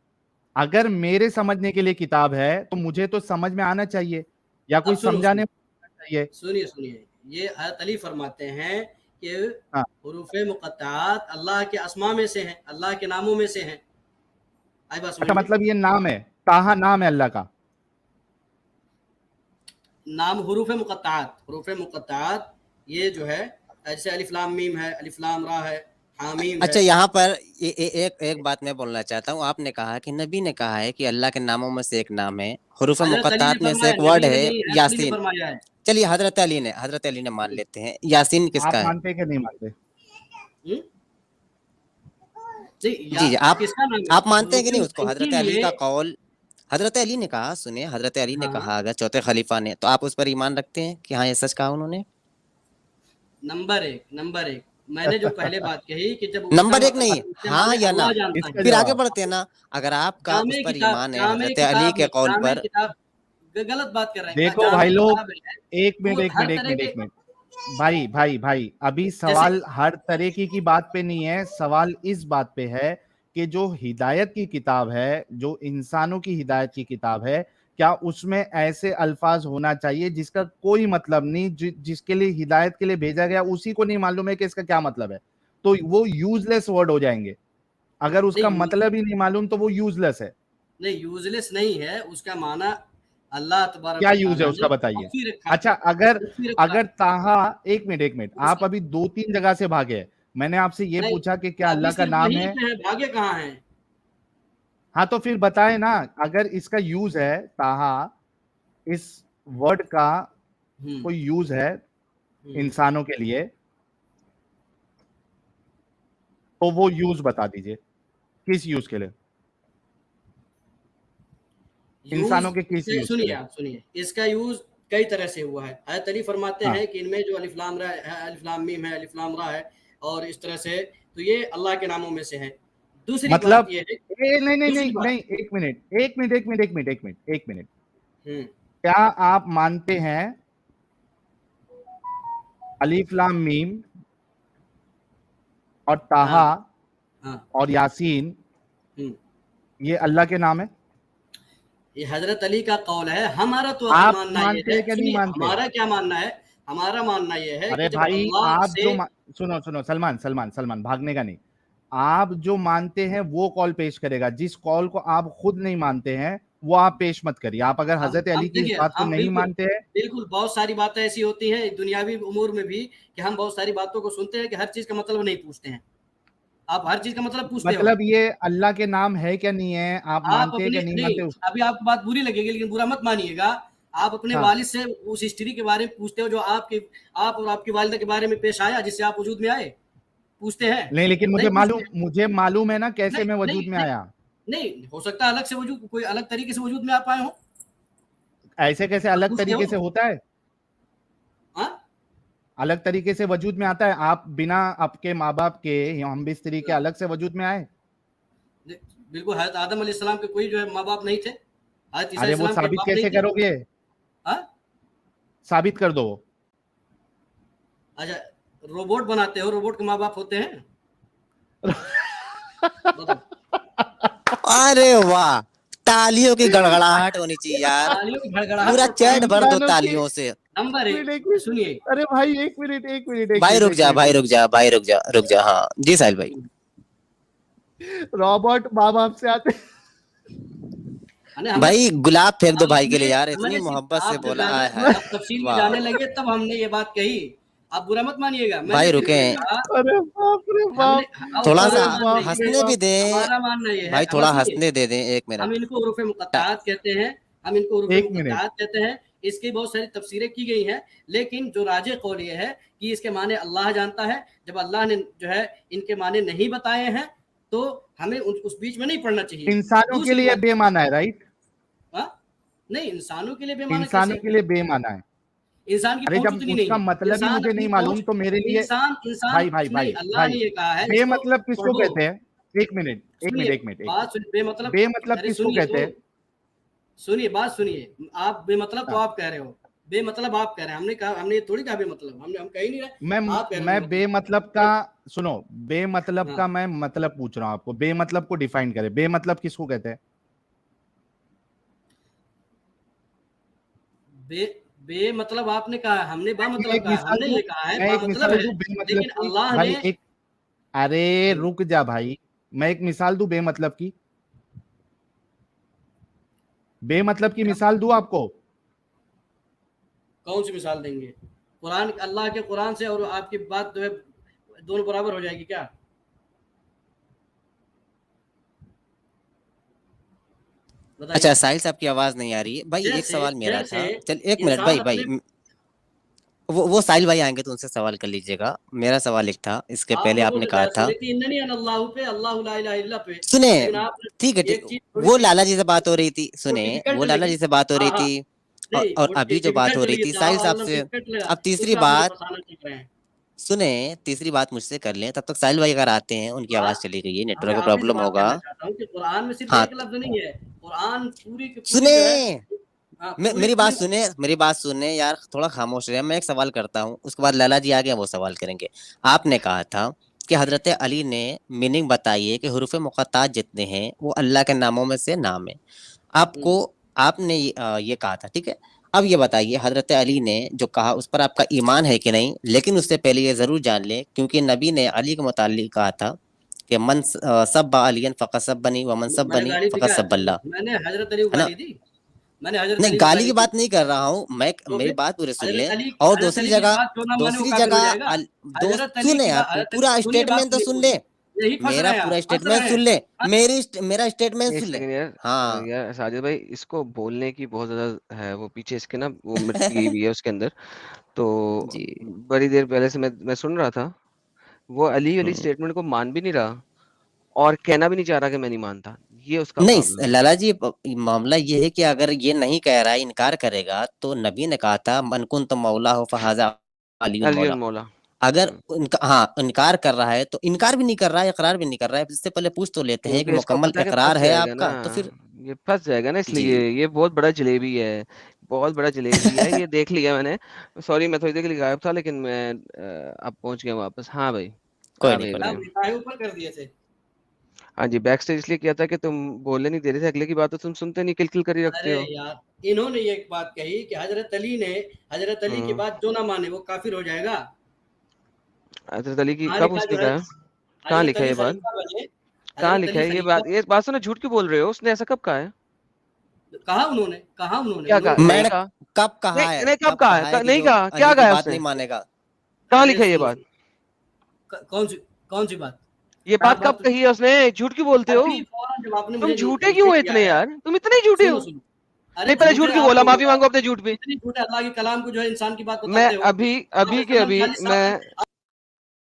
अगर मेरे समझने के लिए किताब है तो मुझे तो समझ में आना चाहिए, या अब कोई समझाने चाहिए। सुनिए, ये हज़रत अली फरमाते हैं कि हाँ, हुरूफ़े मुक़त्तआत अल्लाह के अस्मा में से हैं, अल्लाह के नामों में से हैं। आई बात समझ अच्छा, में? मतलब ये नाम है, ताहा नाम है अल्लाह का। नाम हुरूफ़े मुक़त्तआत ये जो है, जैसे अलिफ लाम मीम है, अलिफ लाम रा है, हामीम अच्छा, है। यहाँ पर एक बात मैं बोलना चाहता हूँ। आपने कहा कि नबी ने कहा है कि अल्लाह के नामों में से एक नाम है, हुरूफ हज़रत अली ने मुक़त्तात में से फरमाया, एक वर्ड नबी ने है नहीं, हज़रत अली ने यासीन। फरमाया है। चलिए हजरत अली ने मान लेते हैं, यासीन किसका आप है? मानते कि नहीं मानते? जी, जी आप किसका नाम है? आप मानते हैं कि नहीं उसको? हजरत अली इसीलिए का कौल, हजरत अली ने कहा, सुनिए, हजरत अली ने हाँ, कहा अगर चौथे खलीफा ने, तो आप उस पर ईमान रखते हैं कि हाँ ये सच कहा उन्होंने? नंबर एक, मैंने जो पहले बात कही कि जब नंबर एक नहीं, उसके हाँ माने या ना? अल्लाह जानता इसका है। फिर आगे जवाब बढ़ते हैं ना। अगर आपका उस पर ईमान है हजरत अली के कौल जामे पर। किताब गलत बात कर रहे हैं। देखो जामे भाई लोग, किताब है एक तो मिनट हर तरह के, भाई भाई भाई अभी सवाल हर तरीके की बात पे नहीं है, सवाल इस बात पे है कि जो हिदायत की किताब है, जो इंसानों की हिदायत की किताब है, क्या उसमें ऐसे अल्फाज होना चाहिए जिसका कोई मतलब नहीं, जिसके लिए हिदायत के लिए भेजा गया उसी को नहीं मालूम है कि इसका क्या मतलब है, तो वो यूजलेस वर्ड हो जाएंगे। अगर उसका नहीं मतलब ही नहीं मालूम तो वो यूजलेस है। नहीं, यूजलेस नहीं है, उसका माना अल्लाह तबारक क्या व यूज है तआला उसका ने बताइए। मख्फी रखा अच्छा, है, अगर मख्फी रखा अगर ताहा, एक मिनट, आप उसका अभी 2-3 जगह से भागे हैं। मैंने आपसे ये नहीं, पूछा कि क्या अभी अल्लाह का सिर्फ नाम वहीं है। पे है, भागे कहाँ हैं? हाँ तो फिर बताए ना, अगर इसका यूज है ताहा, इस वर्ड का हम्म कोई यूज है हम्म। इंसानों के लिए, तो वो यूज बता दीजिए, किस यूज के लिए, यूज इंसानों के किस यूज के सुनिए, लिए। आप सुनिए, इसका यूज कई तरह से हुआ है। आयत अली फरमाते हाँ हैं कि इनमें जो अलिफ लाम रा है, अलिफ लाम मीम है, अलिफ लाम रा है, और इस तरह से, तो ये अल्लाह के नामों में से है। दूसरी बात मतलब ये है, नहीं नहीं नहीं दूसरी बात, नहीं, एक मिनट, हम्म क्या आप मानते हैं अलीफ लाम मीम और ताहा हाँ हाँ, और यासीन हम्म, ये अल्लाह के नाम है? ये हजरत अली का कौल है। हमारा तो आप मानना ये मानते है, हैं क्या नहीं सुनिए, मानते? हमारा क्या मानना है, हमारा मानना ये है अरे कि जब भाई अल्लाह आप से, जो सुनो सलमान सलमान भागने का नहीं। आप जो मानते हैं वो कॉल पेश करेगा, जिस कॉल को आप खुद नहीं मानते हैं वो आप पेश मत करिए। आप अगर हजरत हम अली की इस देखिए, बात को हम नहीं बिल्कुल मानते हैं, बिल्कुल बहुत सारी बातें ऐसी होती हैं दुनियावी उमूर में भी, कि हम बहुत सारी बातों को सुनते हैं कि हर चीज का मतलब नहीं पूछते हैं। आप हर चीज का मतलब पूछते हो। मतलब ये अल्लाह के नाम है क्या नहीं है, आप आप मानते हैं अपने क्या नहीं नहीं, मानते? अभी आपको बात बुरी लगेगी लेकिन बुरा मत मानिएगा। आप अपने हाँ वालिद से उस हिस्ट्री के बारे में पूछते हो जो आप और आपकी वालिदा के बारे में पेश आया, जिससे आप वजूद में आए, पूछते हैं? नहीं, लेकिन नहीं पूछते। मुझे मालूम है ना कैसे नहीं मैं नहीं वजूद में नहीं आया। नहीं, हो सकता है अलग से वजूद, कोई अलग तरीके से वजूद में आप आए हो। ऐसे कैसे आप अलग पूछते हो तरीके से होता है? हाँ? अलग तरीके से वजूद में आता है? आप बिना आपके माँ बाप के या हम बिस्तरी के अलग से वजूद में आए? बिल्कुल, हजरत आदम अलैहिस्सलाम के कोई जो है माँ बाप नहीं थे, हजरत ईसा अरे वो अलैहिस्सलाम के साबित बाप नहीं कैसे थे। करोगे? हाँ? साबित कर दो। अच्छा, रोबोट बनाते हो, रोबोट के माँ बाप होते हैं? बताओ। अरे वाह, तालियों की गड़गड़ाहट होनी चाहिए यार, तालियों की भड़गड़ाहट पूरा और चैट भर दो इंसानों की, तालियों से। नंबर एक एक, मिनट, एक मिनट, सुनिए, अरे भाई भाई रुक जा, भाई रुक जा, भाई रुक जा, रुक जा। हाँ जी साहिल भाई। रॉबर्ट माँ बाप से आते। हमें भाई गुलाब फेंक दो भाई के लिए आपने यार, इतनी हमने मोहब्बत से आप जब बोला, ज्यादा आय हाय। अब तफसील में वाह जाने लगे तब हमने ये बात कही। आप बुरा मत मानिएगा, मैंने भाई फिर रुके, भी कहा। अरे बाप रे हमने बाप, थोड़ा सा अरे हमारा मानना बाप ये रे है, हंसने भी बाप। दे हमारा मानना ये है, भाई, अब थोड़ा सुनिए, हंसने दे दे, एक हम मिनट। इनको उरूफ मुक़त्तआत कहते हैं, हम इनको उरूफ एक मिनट, मुक़त्तआत कहते हैं। इसकी बहुत सारी तफसीरें की गई हैं, लेकिन जो राजे कौल ये है कि इसके माने अल्लाह जानता है। जब अल्लाह ने जो है इनके माने नहीं बताए हैं, तो हमें उस बीच में नहीं पढ़ना चाहिए। इंसानों के दूसरी लिए बात, बेमाना है, राइट? हाँ? नहीं, इंसानों के लिए बेमाना इंसानों कैसे? के लिए बेमाना है। इंसान की अरे पहुंच जब उतनी नहीं उसका है। मतलब ही इंसान मुझे अपनी नहीं पहुंच, मालूम तो मेरे लिए, इंसान इंसान भाई भाई नहीं, भाई अल्लाह भाई, ने ये कहा है इसको बेमतलब किसको पढ़ो। कहते हैं? एक मिनट, सुनिए, बात सुनिए, बेमतलब, बेमतलब अरे किसको सुनिए कहते तो, हैं? सुनिए, बात सुनिए। आप बेमतलब तो हाँ, आप कह रहे हो, बेमतलब आप कह रहे हैं, हमने कहा, हमने ये थोड़ी कहा बेमतलब, हम कह ही नहीं रहे, मैं आप कह रहे हो मैं बेमतलब। बेमतलब का, सुनो, बेमतलब हाँ, का मैं मतलब पूछ रहा हूं आपको, बेमतलब को डिफाइन करें, बेमतलब किसको कहते हैं? बे बेमतलब आपने कहा, हमने मैं बामतलब एक कहा है, मिसाल हमने दूं, ये कहा है मैं एक बामतलब मिसाल है, दूं बेमतलब लेकिन की, अल्लाह ने, भाई एक, अरे रुक जा भाई, मैं एक मिसाल दूं बेमतलब की, बेमतलब की मिसाल दूं आपको? कौन सी मिसाल देंगे? कुरान, अल्लाह के कुरान से और आपकी बात जो है दोनों बराबर हो जाएगी क्या? अच्छा बताइए। साहिल साहब की आवाज नहीं आ रही है भाई, एक जैसे सवाल मेरा जैसे था। चल एक मिनट इंसान भाई, अपने, वो साहिल भाई आएंगे तो उनसे सवाल कर लीजिएगा। मेरा सवाल एक था, इसके आप पहले लोगों आपने से कहा बहस हो था, रही थी इन्ननी अन अल्लाह पे, अल्लाह ला इलाहा इल्ला पे, सुने, लेकिन आप, ठीक है ठीक, एक चीज थोड़ी वो सी, लाला जी से बात हो रही थी, वो सुने, डिफिकल्ट वो लाला लगी। जी से बात हो हाँ रही हाँ, थी, नहीं और वो अभी जो बात डिफिकल्ट हो रही लगी, थी साहिल जवाब साहब आलम से। डिफिकल्ट लगा, अब तीसरी उसमें आप मुझे बात फंसाना सीख रहे हैं। सुने, तीसरी बात मुझसे कर लें, तब तक साहिल भाई अगर आते हैं, उनकी आवाज बात, चली गई है, मैं नेटवर्क का आप ही से प्रॉब्लम बात होगा। करना चाहता हूँ कि कुरान में सिर्फ हाँ एक लफ्ज नहीं है, कुरान पूरी की पूरी सुने, जो है, हाँ, मेरी बात सुने यार, थोड़ा खामोश रहे। मैं एक सवाल करता हूँ, उसके बाद लाला जी आगे वो सवाल करेंगे। आपने कहा था कि हजरत अली ने मीनिंग बताइए कि हुरूफ मुक़त्तात जितने हैं वो अल्लाह के नामों में से नाम है। आपको आपने ये कहा था, ठीक है। अब ये बताइए, हजरत अली ने जो कहा उस पर आपका ईमान है कि नहीं? लेकिन उससे पहले ये जरूर जान लें, क्योंकि नबी ने अली के मुताल्लिक कहा था कि मन सब्बा अलियन फ़क़द सब्बनी व मन मैंने सब्बनी गाली दी फ़क़द क्या? सब्बल्लाह, मैंने हजरत अली को है ना? गाली दी? मैंने हजरत नहीं, अली को गाली गाली की दी? बात नहीं कर रहा हूँ मैं, तो मेरी फिर बात पूरी सुन हजरत ले। अली और हजरत अली की बात जो ना माने वो काफिर हो जाएगा। दोस्त हजरत अली सुने की यार, बात, हजरत अली पूरा सुनिए, बात स्टेटमेंट तो सुनिए सुन पूरी। ले। यही फंस मेरा रहे हैं पूरा आप, फंस स्टेटमेंट रहे सुन हैं। ले। मेरा स्टेटमेंट एक सुन ले। सेकंड यार, हाँ यार साजिद भाई, इसको बोलने की बहुत ज्यादा है, वो पीछे इसके ना वो मिर्ची गई हुई है उसके अंदर। तो जी। बड़ी देर पहले से मैं सुन रहा था, वो अली वाली हम्म। स्टेटमेंट को मान भी नहीं रहा और कहना भी नहीं चाह रहा कि मैं नहीं मानता। ये उसका नहीं प्रॉब्लम है। लाला जी, मामला ये है कि अगर ये नहीं कह रहा है, इनकार करेगा, तो नबी ने कहा था मन कुन्त मौला हो फहाजा अली अली मौला। मौला। अगर उनका, हाँ, इनकार कर रहा है तो इनकार भी नहीं कर रहा है, इकरार भी नहीं कर रहा है। इससे पहले पूछ तो लेते हैं कि क्योंकि इसको मुकम्मल पता है कि इकरार फंस है जाएगा ना, आपका, तो फिर। ये फंस जाएगा ना, जी। इसलिए ये बहुत बड़ा जलेबी है, बहुत बड़ा जलेबी है। ये देख लिया मैंने। सॉरी, मैं थोड़ी देर के लिए गायब था, लेकिन मैं अब पहुंच गया वापस। हाँ भाई, कोई आप नहीं, कोई भेज नहीं। रहे आप हैं। लिखाए ऊपर कर दिए थे। हाँ जी, बैक स्टेज इसलिए किया था कि तुम बोलने नहीं दे रहे थे, अगले की बात तो तुम सुनते नहीं, किल किल कर ही रखते अरे हो। यार, इन्होंने ये एक बात कही कि हजरत अली की हम्म। बात जो ना माने वो काफिर हो जाएगा। हजरत अली की कहाँ कब लिखा उसने जो है, कहा? कहाँ हजरत लिखा है अली ये बात? खलीफा बने, कहाँ हजरत लिखा अली है ये खलीफा। बात? ये बात सुनो, झूठ क्यों बोल रहे हो? उसने ऐसा कब कहा है? कहा उन्होंने क्या कहा? उन्होंने नहीं मैंने कहा। कब नहीं कहा है, नहीं, कब कब कहा है? कहा है कि नहीं जो कहा, क्या अली की कहा है बात उसने? नहीं मानेगा? कहाँ अरे लिखा है ये सुनो बात? सुनो, कौन सी बात? ये बात साफ कब बात कही है उसने? झूठ क्यों बोलते हो? अभी फौरन जब आपने तुम मुझे झूठे क्यों हो निषेध किया इतने है। यार? तुम इतने ही झूठे हो? सुनो, अरे नहीं, पहले झूठ झूठे क्यों आप बोला? लोग हो माफी यार, मांगो अपने झूठ पे। इतने झूठे अल्लाह के कलाम को जो है इंसान की बात मैं बताते हो। अभी अभी के सल्लम अभी खाली मैं साहब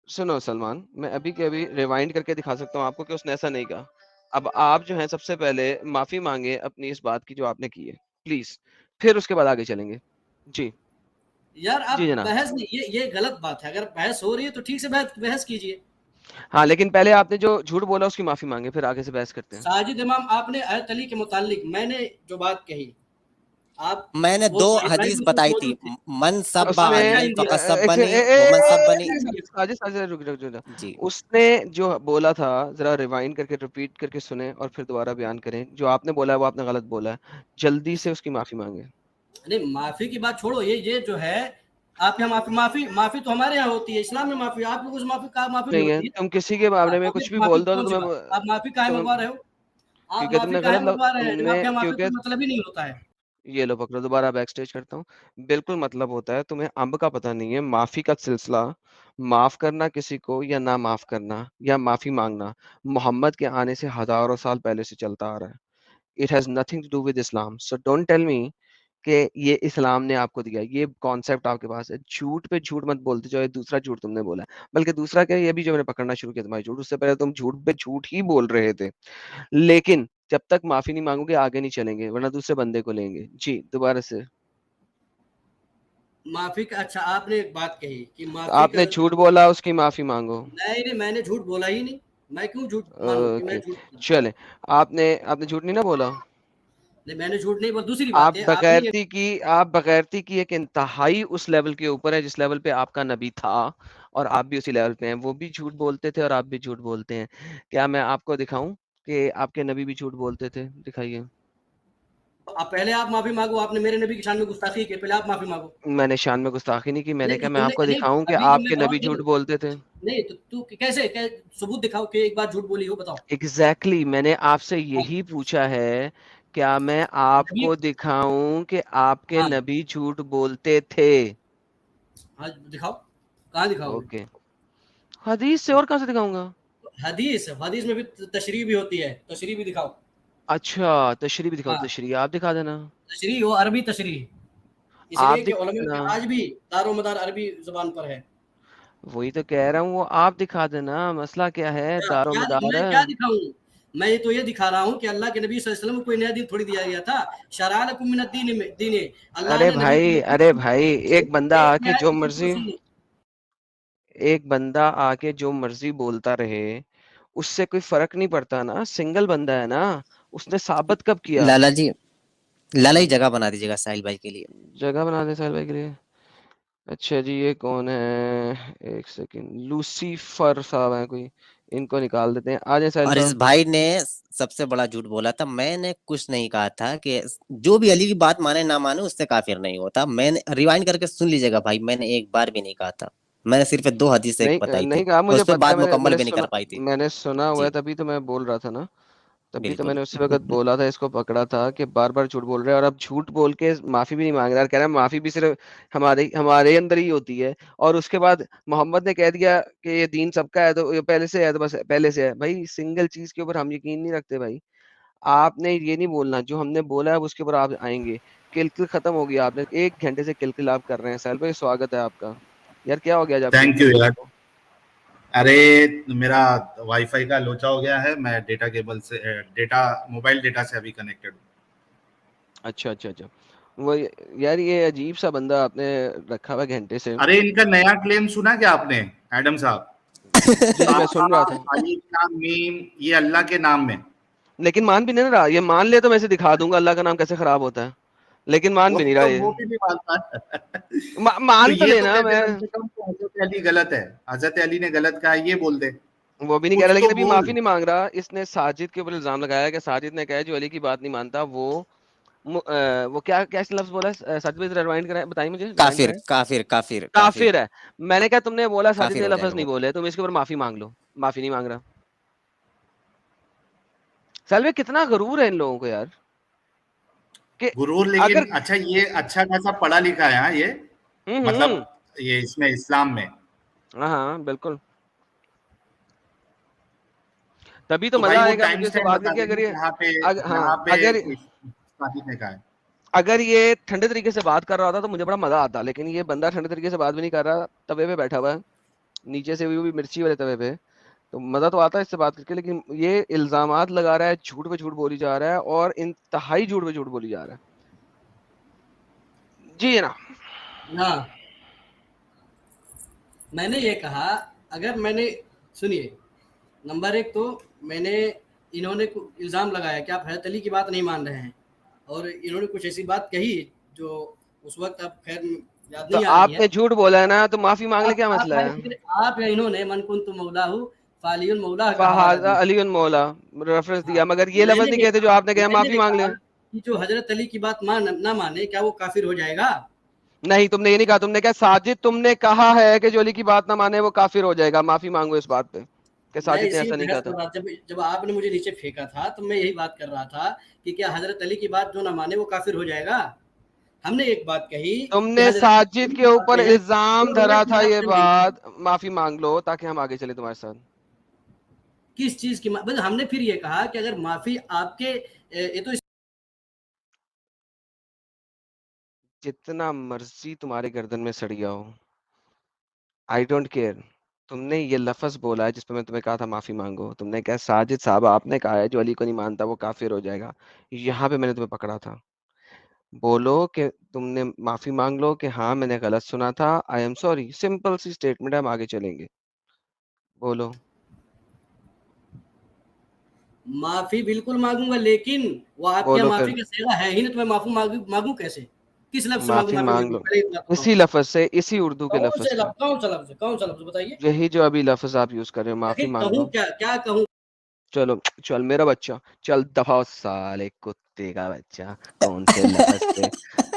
सुनो सलमान, मैं अभी के अभी रिवाइंड करके दिखा सकता हूँ आपको कि उसने ऐसा नहीं कहा। अब आप जो है सबसे पहले माफी मांगे अपनी इस बात की जो आपने की है, प्लीज। फिर उसके बाद आगे चलेंगे। जी। यार, जी आप जनाब। बहस नहीं, ये गलत बात है। अगर बहस हो रही है तो ठीक से बहस कीजिए। हाँ, लेकिन पहले आपने जो झूठ बोला उसकी माफी मांगे, फिर आगे से बहस करते हैं। साजिद इमाम, आपने हजरत अली के मुतालिक मैंने जो बात कही, आप मैंने वो दो साहिब भाई हदीस भी उसमें बताई थी, मौजूद थे। मन अब सब्बा उसमें उसने क्या अलियन हिंदी फ़क़द है? सब्बनी व मन सब्बनी। साजिद साजिद रुक रुक रुक। जी। उसने जो बोला था, जरा रिवाइंड करके रिपीट करके सुने और फिर दोबारा बयान करें। जो आपने बोला है वो आपने गलत बोला है। जल्दी से उसकी माफी मांगे। नहीं, माफी की बात छोड़ो, ये जो है आपके यहाँ माफी तो हमारे यहाँ होती है, इस्लाम में माफी। आप लोगों से माफी नहीं नहीं है, होती है। तुम किसी के बारे में तो कुछ फिर भी माफी बोल दो तो कौन सी बात? आप माफी काहे तुम्हें मंगवा रहे हो? आप क्योंकि माफी तुमने काहे गलत मंगवा रहे हैं जब तुमने आपके यहाँ माफी क्योंकि कोई मतलब ही नहीं होता है? ये लो पकड़ो, दोबारा बैक स्टेज करता हूँ। बिल्कुल मतलब होता है। तुम्हें अंब का पता नहीं है। माफी का सिलसिला, माफ करना किसी को या ना माफ करना या माफी मांगना, मोहम्मद के आने से हजारों साल पहले से चलता आ रहा है। It has nothing to do with Islam. So don't tell me कि ये इस्लाम ने आपको दिया है। ये कॉन्सेप्ट आपके पास है। झूठ पे झूठ मत बोलते जाओ। ये दूसरा झूठ तुमने बोला है, बल्कि दूसरा क्या, ये भी जो मैंने पकड़ना शुरू किया तुम्हारी झूठ, उससे पहले तुम झूठ पे झूठ ही बोल रहे थे। लेकिन जब तक माफी नहीं मांगोगे आगे नहीं चलेंगे, वरना दूसरे बंदे को लेंगे। जी, दोबारा से। माफी का, अच्छा, आपने एक बात कही कि माफी का, आपने झूठ बोला, उसकी माफी मांगो। नहीं, मैंने झूठ बोला ही नहीं। मैं क्यों झूठ मानूं कि मैं ओके, झूठ? चले। आपने आपने झूठ नहीं ना बोला। नहीं, मैंने झूठ नहीं बोला। दूसरी बात है, आपने ये आप बगैरती की एक इंतहाई उस लेवल के ऊपर है जिस लेवल पे आपका नबी था, और आप भी उसी लेवल पे हैं। वो भी झूठ बोलते थे और आप भी झूठ बोलते हैं। क्या मैं आपको दिखाऊं कि आपके नबी भी झूठ बोलते थे? दिखाइए। पहले आप माफी मांगो। आपने मेरे नबी की शान में गुस्ताखी की, पहले आप माफी मांगो। मैंने शान में गुस्ताखी नहीं की। मैंने नहीं तो क्या मैं तुमने आपको नहीं, दिखाऊं कि अभी जो मैं आपके नबी नहीं, झूठ बोलते थे? नहीं तो तू सबूत दिखाओ कि एक बार झूठ बोली हो, बताओ। एग्जैक्टली मैंने आपसे हाँ, यही पूछा है। क्या मैं नबी, आपको दिखाऊं कि आपके हाँ, नबी झूठ बोलते थे? हाँ, दिखाओ। कहाँ दिखाओगे? ओके, हदीस से, और कहाँ से दिखाऊंगा? हदीस में भी तशरीह भी होती है, तशरीह भी दिखाओ। अच्छा, तशरीह भी दिखाओ। हाँ, तशरीह आप दिखा देना। तशरीह हो, अरबी तशरीह, आप इसलिए कि दिखा उलमा देना। का आज भी दारो मदार अरबी जुबान पर है। वही तो कह रहा हूँ, वो आप दिखा देना। मसला क्या है, दारो मदार मैं है। क्या दिखाऊं? मैं तो ये दिखा रहा हूँ कि अल्लाह के नबी सल्लल्लाहु अलैहि वसल्लम को कोई नया दिन थोड़ी दिया गया था। शरअ लकुम मिनद दीन में दीन, अल्लाह ने नबी को अरे भाई, एक बंदा एक आके नया जो दिन मर्जी सुनो। एक बंदा आके जो मर्जी बोलता रहे, उससे कोई फर्क नहीं पड़ता ना। सिंगल बंदा है ना, उसने साबित कब किया? लाला जी, लाला ही जगह बना दीजिएगा साहिल भाई के लिए. जगह बना दे साहिल भाई के लिए. अच्छा जी, ये कौन है, एक सेकंड, लूसीफर साहब है कोई, इनको निकाल देते हैं. आ जाए साहिल और इस साहब. भाई ने सबसे बड़ा झूठ बोला था. मैंने कुछ नहीं कहा था कि जो भी अली की बात माने ना माने उससे काफिर नहीं होता. मैंने रिवाइंड करके सुन लीजिएगा भाई, मैंने एक बार भी नहीं कहा था. मैंने सिर्फ 2 हदीसें बताई नहीं थी कहा, और मुझे उस पर पता है, बात मुकम्मल भी नहीं कर पाई थी. मैंने सुना हुआ है, जी तभी तो मैं बोल रहा था ना, तभी तो बिल्कुल. मैंने उसी वक्त बोला था, इसको पकड़ा था कि बार बार झूठ बोल रहे हैं, और अब झूठ बोल के माफी भी नहीं मांग रहा है, कह रहा है माफी भी सिर्फ हमारे हमारे अंदर ही होती है, और उसके बाद मोहम्मद ने कह दिया कि ये दीन सबका है, तो ये पहले से है, तो बस पहले से है. भाई सिंगल चीज के ऊपर हम यकीन नहीं रखते भाई. आपने ये नहीं बोलना, जो हमने बोला है उसके ऊपर आप आएंगे. किलकिल खत्म हो गया, आपने 1 घंटे से किलकिल आप कर रहे हैं. साहिल भाई स्वागत है आपका. यार क्या हो गया जब थैंक यू यार. अरे मेरा वाईफाई का लोचा हो गया है, मैं डेटा केबल से डेटा मोबाइल डेटा से अभी कनेक्टेड हूँ. अच्छा अच्छा अच्छा. वो यार ये अजीब सा बंदा आपने रखा हुआ घंटे से. अरे इनका नया क्लेम सुना क्या आपने एडम साहब? जी मैं सुन रहा था, अली का मीम ये अल्लाह के नाम में. लेकिन मान भी नहीं रहा. ये मान ले तो मैं इसे दिखा दूंगा अल्लाह का नाम कैसे खराब होता है, लेकिन मान भी नहीं रहा ये. वो भी नहीं मानता. तो मान तो ये लेना. कहते मैं कम से कम कि हजरत अली गलत है, हजरत अली ने गलत कहा, ये बोल दे. वो भी नहीं कह कुछ रहा, लेकिन तो अभी बोल. माफी नहीं मांग रहा. इसने साजिद के ऊपर इल्जाम लगाया कि साजिद ने कहा है जो अली की बात नहीं मानता वो क्या क्या लफ्ज बोला है? साजिद भाई रिवाइंड कराएं, बताइए मुझे. रिवाइंड काफिर कराएं. काफिर काफिर काफिर काफिर है. मैंने कहा तुमने बोला साजिद काफिर ने हो लफ्ज जाएगा नहीं वो. बोले, तुम इसके ऊपर माफी मांग लो. माफी नहीं मांग रहा. साहिल भाई कितना गरूर है इन लोगों को यार, कि गुरूर. लेकिन अगर अच्छा ये अच्छा खासा पढ़ा लिखा है. हाँ ये मतलब हम्म. ये इसमें इस्लाम में. हाँ हाँ बिल्कुल. तभी तो तो भाई मजा वो आएगा टाइम मुझे इससे स्टैम्प बात बता करके. अगर देना ये हाँ, यहाँ पे अगर साजिद ने कहा है. अगर ये ठंडे तरीके से बात कर रहा होता तो मुझे बड़ा मजा आता, लेकिन ये बंदा ठंडे तरीके से बात भी नहीं कर रहा, तवे पे बैठा हुआ है, नीचे से भी मिर्ची वाले तवे पे. तो मजा तो आता है इससे बात करके, लेकिन ये इल्जामात लगा रहा है, झूठ पे झूठ बोली जा रहा है, और इंतहाई झूठ पे झूठ बोली जा रहा है. जी ना. हाँ, मैंने ये कहा, अगर मैंने सुनिए, नंबर एक तो मैंने इन्होंने इल्ज़ाम लगाया कि आप हज़रत अली की बात नहीं मान रहे हैं, और इन्होंने कुछ ऐसी बात कही जो उस वक्त अब खैर याद तो नहीं आ रही है. आपने झूठ बोला है ना, तो माफी मांग ले, क्या मसला है? आप या इन्होंने मन कुंतु मौलाहु फालियुल मौला कहा फहाजा अली मौला रेफरेंस दिया, हाँ, मगर ये लफ्ज मैंने नहीं ये कहते जो कहा, आपने कहा. माफी मांग ले. कि जो हजरत अली की बात ना माने क्या वो काफिर हो जाएगा? नहीं, तुमने ये नहीं कहा. तुमने कहा साजिद तुमने कहा है कि जो अली की बात ना माने वो काफिर हो जाएगा. माफी मांगो इस बात पे कि मैं साजिद ने इसी ऐसा नहीं बहस कहा कर था. रहा था, जब आपने मुझे नीचे फेंका था तो मैं यही बात कर रहा था कि क्या हजरत अली की बात जो ना माने वो काफिर हो जाएगा? हमने एक बात कही कि तुमने हजरत साजिद के ऊपर हैं, इल्जाम वो धरा हजरत था, की ये से नहीं है। बात माफी मांग लो ताकि हम आगे चले तुम्हारे साथ. किस चीज की बस हमने फिर ये कहा कि अगर माफी आपके ये तो जितना मर्जी तुम्हारे गर्दन में सड़िया हो, आई डोंट केयर. तुमने ये लफ्ज बोला है जिसपे मैं तुम्हें कहा था माफी मांगो. तुमने कहा साजिद साहब आपने कहा है जो अली को नहीं मानता वो काफिर हो जाएगा. यहाँ पे मैंने तुम्हें पकड़ा था. बोलो कि तुमने माफी मांग लो कि हाँ मैंने गलत सुना था, आई एम सॉरी. सिंपल सी स्टेटमेंट है, हम आगे चलेंगे. बोलो. माफी बिल्कुल मांगूंगा, लेकिन वो आपके यहाँ बोलो माफी फिर. का सेवा है ही नहीं, तो मैं माफी मांगू कैसे? किस लफ्ज से मांगू माफी माफी? मांग बिल्कुल लो पहले एक बात बताओ, इसी लफ्ज से, इसी उर्दू के लफ्ज से, कौन सा लफ्ज बताइए? यही जो अभी लफ्ज आप यूज कर रहे हो, माफी आखिर मांग कहूँ लो. क्या, क्या कहूँ? चलो चल मेरा बच्चा, चल दफा हो साले कुत्ते का बच्चा. कौन से लफ्ज से